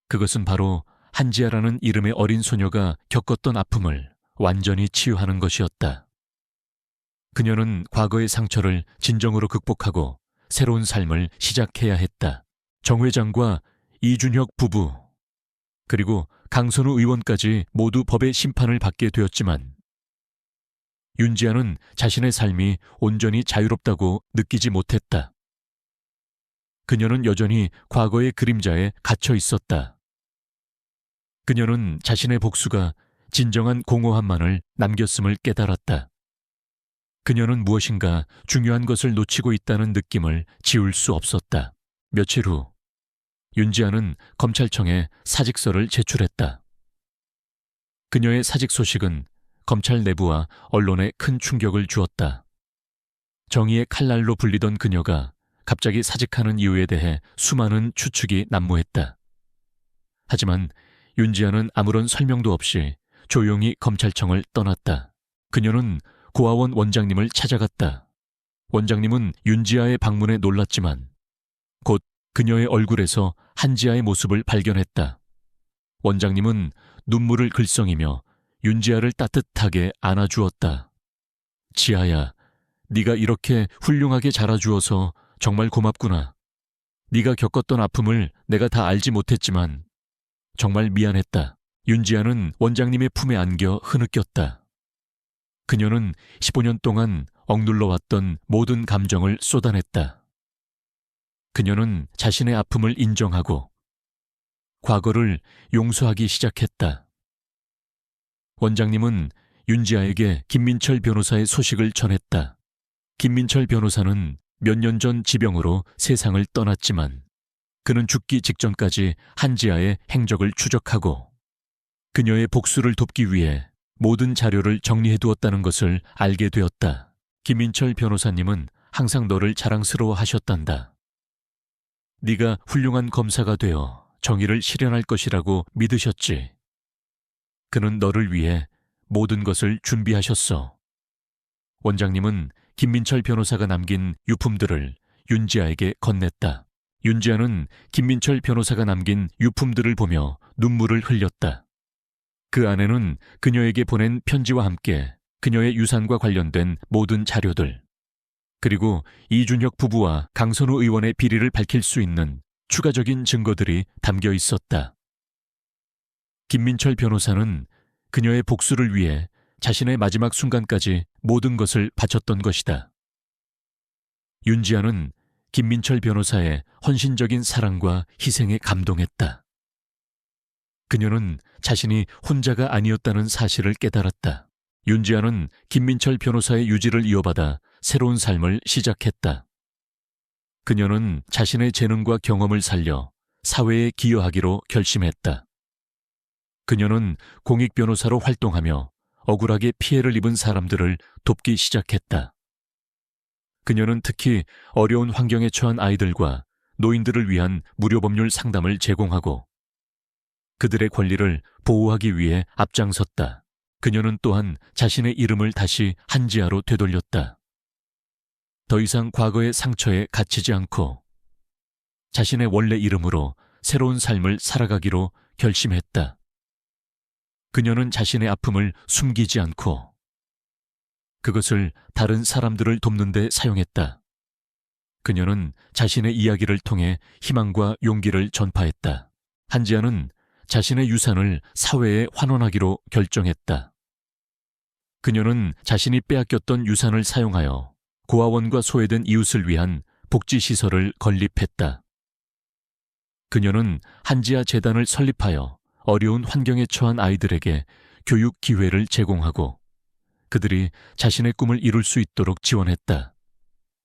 그것은 바로 한지아라는 이름의 어린 소녀가 겪었던 아픔을 완전히 치유하는 것이었다. 그녀는 과거의 상처를 진정으로 극복하고 새로운 삶을 시작해야 했다. 정 회장과 이준혁 부부, 그리고 강선우 의원까지 모두 법의 심판을 받게 되었지만 윤지아는 자신의 삶이 온전히 자유롭다고 느끼지 못했다. 그녀는 여전히 과거의 그림자에 갇혀 있었다. 그녀는 자신의 복수가 진정한 공허함만을 남겼음을 깨달았다. 그녀는 무엇인가 중요한 것을 놓치고 있다는 느낌을 지울 수 없었다. 며칠 후 윤지아는 검찰청에 사직서를 제출했다. 그녀의 사직 소식은 검찰 내부와 언론에 큰 충격을 주었다. 정의의 칼날로 불리던 그녀가 갑자기 사직하는 이유에 대해 수많은 추측이 난무했다. 하지만 윤지아는 아무런 설명도 없이 조용히 검찰청을 떠났다. 그녀는 고아원 원장님을 찾아갔다. 원장님은 윤지아의 방문에 놀랐지만 곧 그녀의 얼굴에서 한지아의 모습을 발견했다. 원장님은 눈물을 글썽이며 윤지아를 따뜻하게 안아주었다. 지아야, 네가 이렇게 훌륭하게 자라주어서 정말 고맙구나. 네가 겪었던 아픔을 내가 다 알지 못했지만 정말 미안했다. 윤지아는 원장님의 품에 안겨 흐느꼈다. 그녀는 15년 동안 억눌러왔던 모든 감정을 쏟아냈다. 그녀는 자신의 아픔을 인정하고 과거를 용서하기 시작했다. 원장님은 윤지아에게 김민철 변호사의 소식을 전했다. 김민철 변호사는 몇 년 전 지병으로 세상을 떠났지만 그는 죽기 직전까지 한지아의 행적을 추적하고 그녀의 복수를 돕기 위해 모든 자료를 정리해두었다는 것을 알게 되었다. 김민철 변호사님은 항상 너를 자랑스러워하셨단다. 네가 훌륭한 검사가 되어 정의를 실현할 것이라고 믿으셨지. 그는 너를 위해 모든 것을 준비하셨어. 원장님은 김민철 변호사가 남긴 유품들을 윤지아에게 건넸다. 윤지아는 김민철 변호사가 남긴 유품들을 보며 눈물을 흘렸다. 그 안에는 그녀에게 보낸 편지와 함께 그녀의 유산과 관련된 모든 자료들, 그리고 이준혁 부부와 강선우 의원의 비리를 밝힐 수 있는 추가적인 증거들이 담겨 있었다. 김민철 변호사는 그녀의 복수를 위해 자신의 마지막 순간까지 모든 것을 바쳤던 것이다. 윤지아는 김민철 변호사의 헌신적인 사랑과 희생에 감동했다. 그녀는 자신이 혼자가 아니었다는 사실을 깨달았다. 윤지아는 김민철 변호사의 유지를 이어받아 새로운 삶을 시작했다. 그녀는 자신의 재능과 경험을 살려 사회에 기여하기로 결심했다. 그녀는 공익 변호사로 활동하며 억울하게 피해를 입은 사람들을 돕기 시작했다. 그녀는 특히 어려운 환경에 처한 아이들과 노인들을 위한 무료 법률 상담을 제공하고 그들의 권리를 보호하기 위해 앞장섰다. 그녀는 또한 자신의 이름을 다시 한지아로 되돌렸다. 더 이상 과거의 상처에 갇히지 않고 자신의 원래 이름으로 새로운 삶을 살아가기로 결심했다. 그녀는 자신의 아픔을 숨기지 않고 그것을 다른 사람들을 돕는 데 사용했다. 그녀는 자신의 이야기를 통해 희망과 용기를 전파했다. 한지아는 자신의 유산을 사회에 환원하기로 결정했다. 그녀는 자신이 빼앗겼던 유산을 사용하여 고아원과 소외된 이웃을 위한 복지시설을 건립했다. 그녀는 한지아 재단을 설립하여 어려운 환경에 처한 아이들에게 교육 기회를 제공하고 그들이 자신의 꿈을 이룰 수 있도록 지원했다.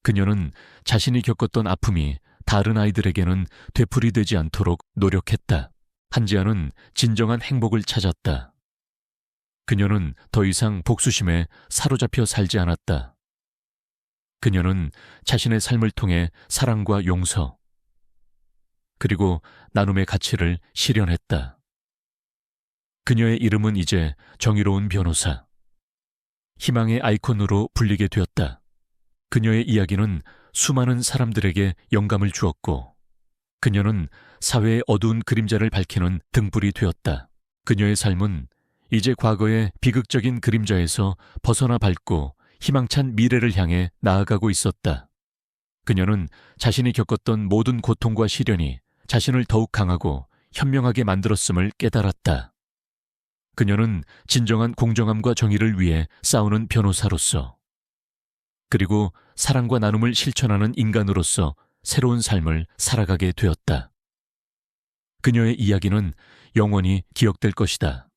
그녀는 자신이 겪었던 아픔이 다른 아이들에게는 되풀이되지 않도록 노력했다. 한지아는 진정한 행복을 찾았다. 그녀는 더 이상 복수심에 사로잡혀 살지 않았다. 그녀는 자신의 삶을 통해 사랑과 용서, 그리고 나눔의 가치를 실현했다. 그녀의 이름은 이제 정의로운 변호사, 희망의 아이콘으로 불리게 되었다. 그녀의 이야기는 수많은 사람들에게 영감을 주었고, 그녀는 사회의 어두운 그림자를 밝히는 등불이 되었다. 그녀의 삶은 이제 과거의 비극적인 그림자에서 벗어나 밝고 희망찬 미래를 향해 나아가고 있었다. 그녀는 자신이 겪었던 모든 고통과 시련이 자신을 더욱 강하고 현명하게 만들었음을 깨달았다. 그녀는 진정한 공정함과 정의를 위해 싸우는 변호사로서, 그리고 사랑과 나눔을 실천하는 인간으로서 새로운 삶을 살아가게 되었다. 그녀의 이야기는 영원히 기억될 것이다.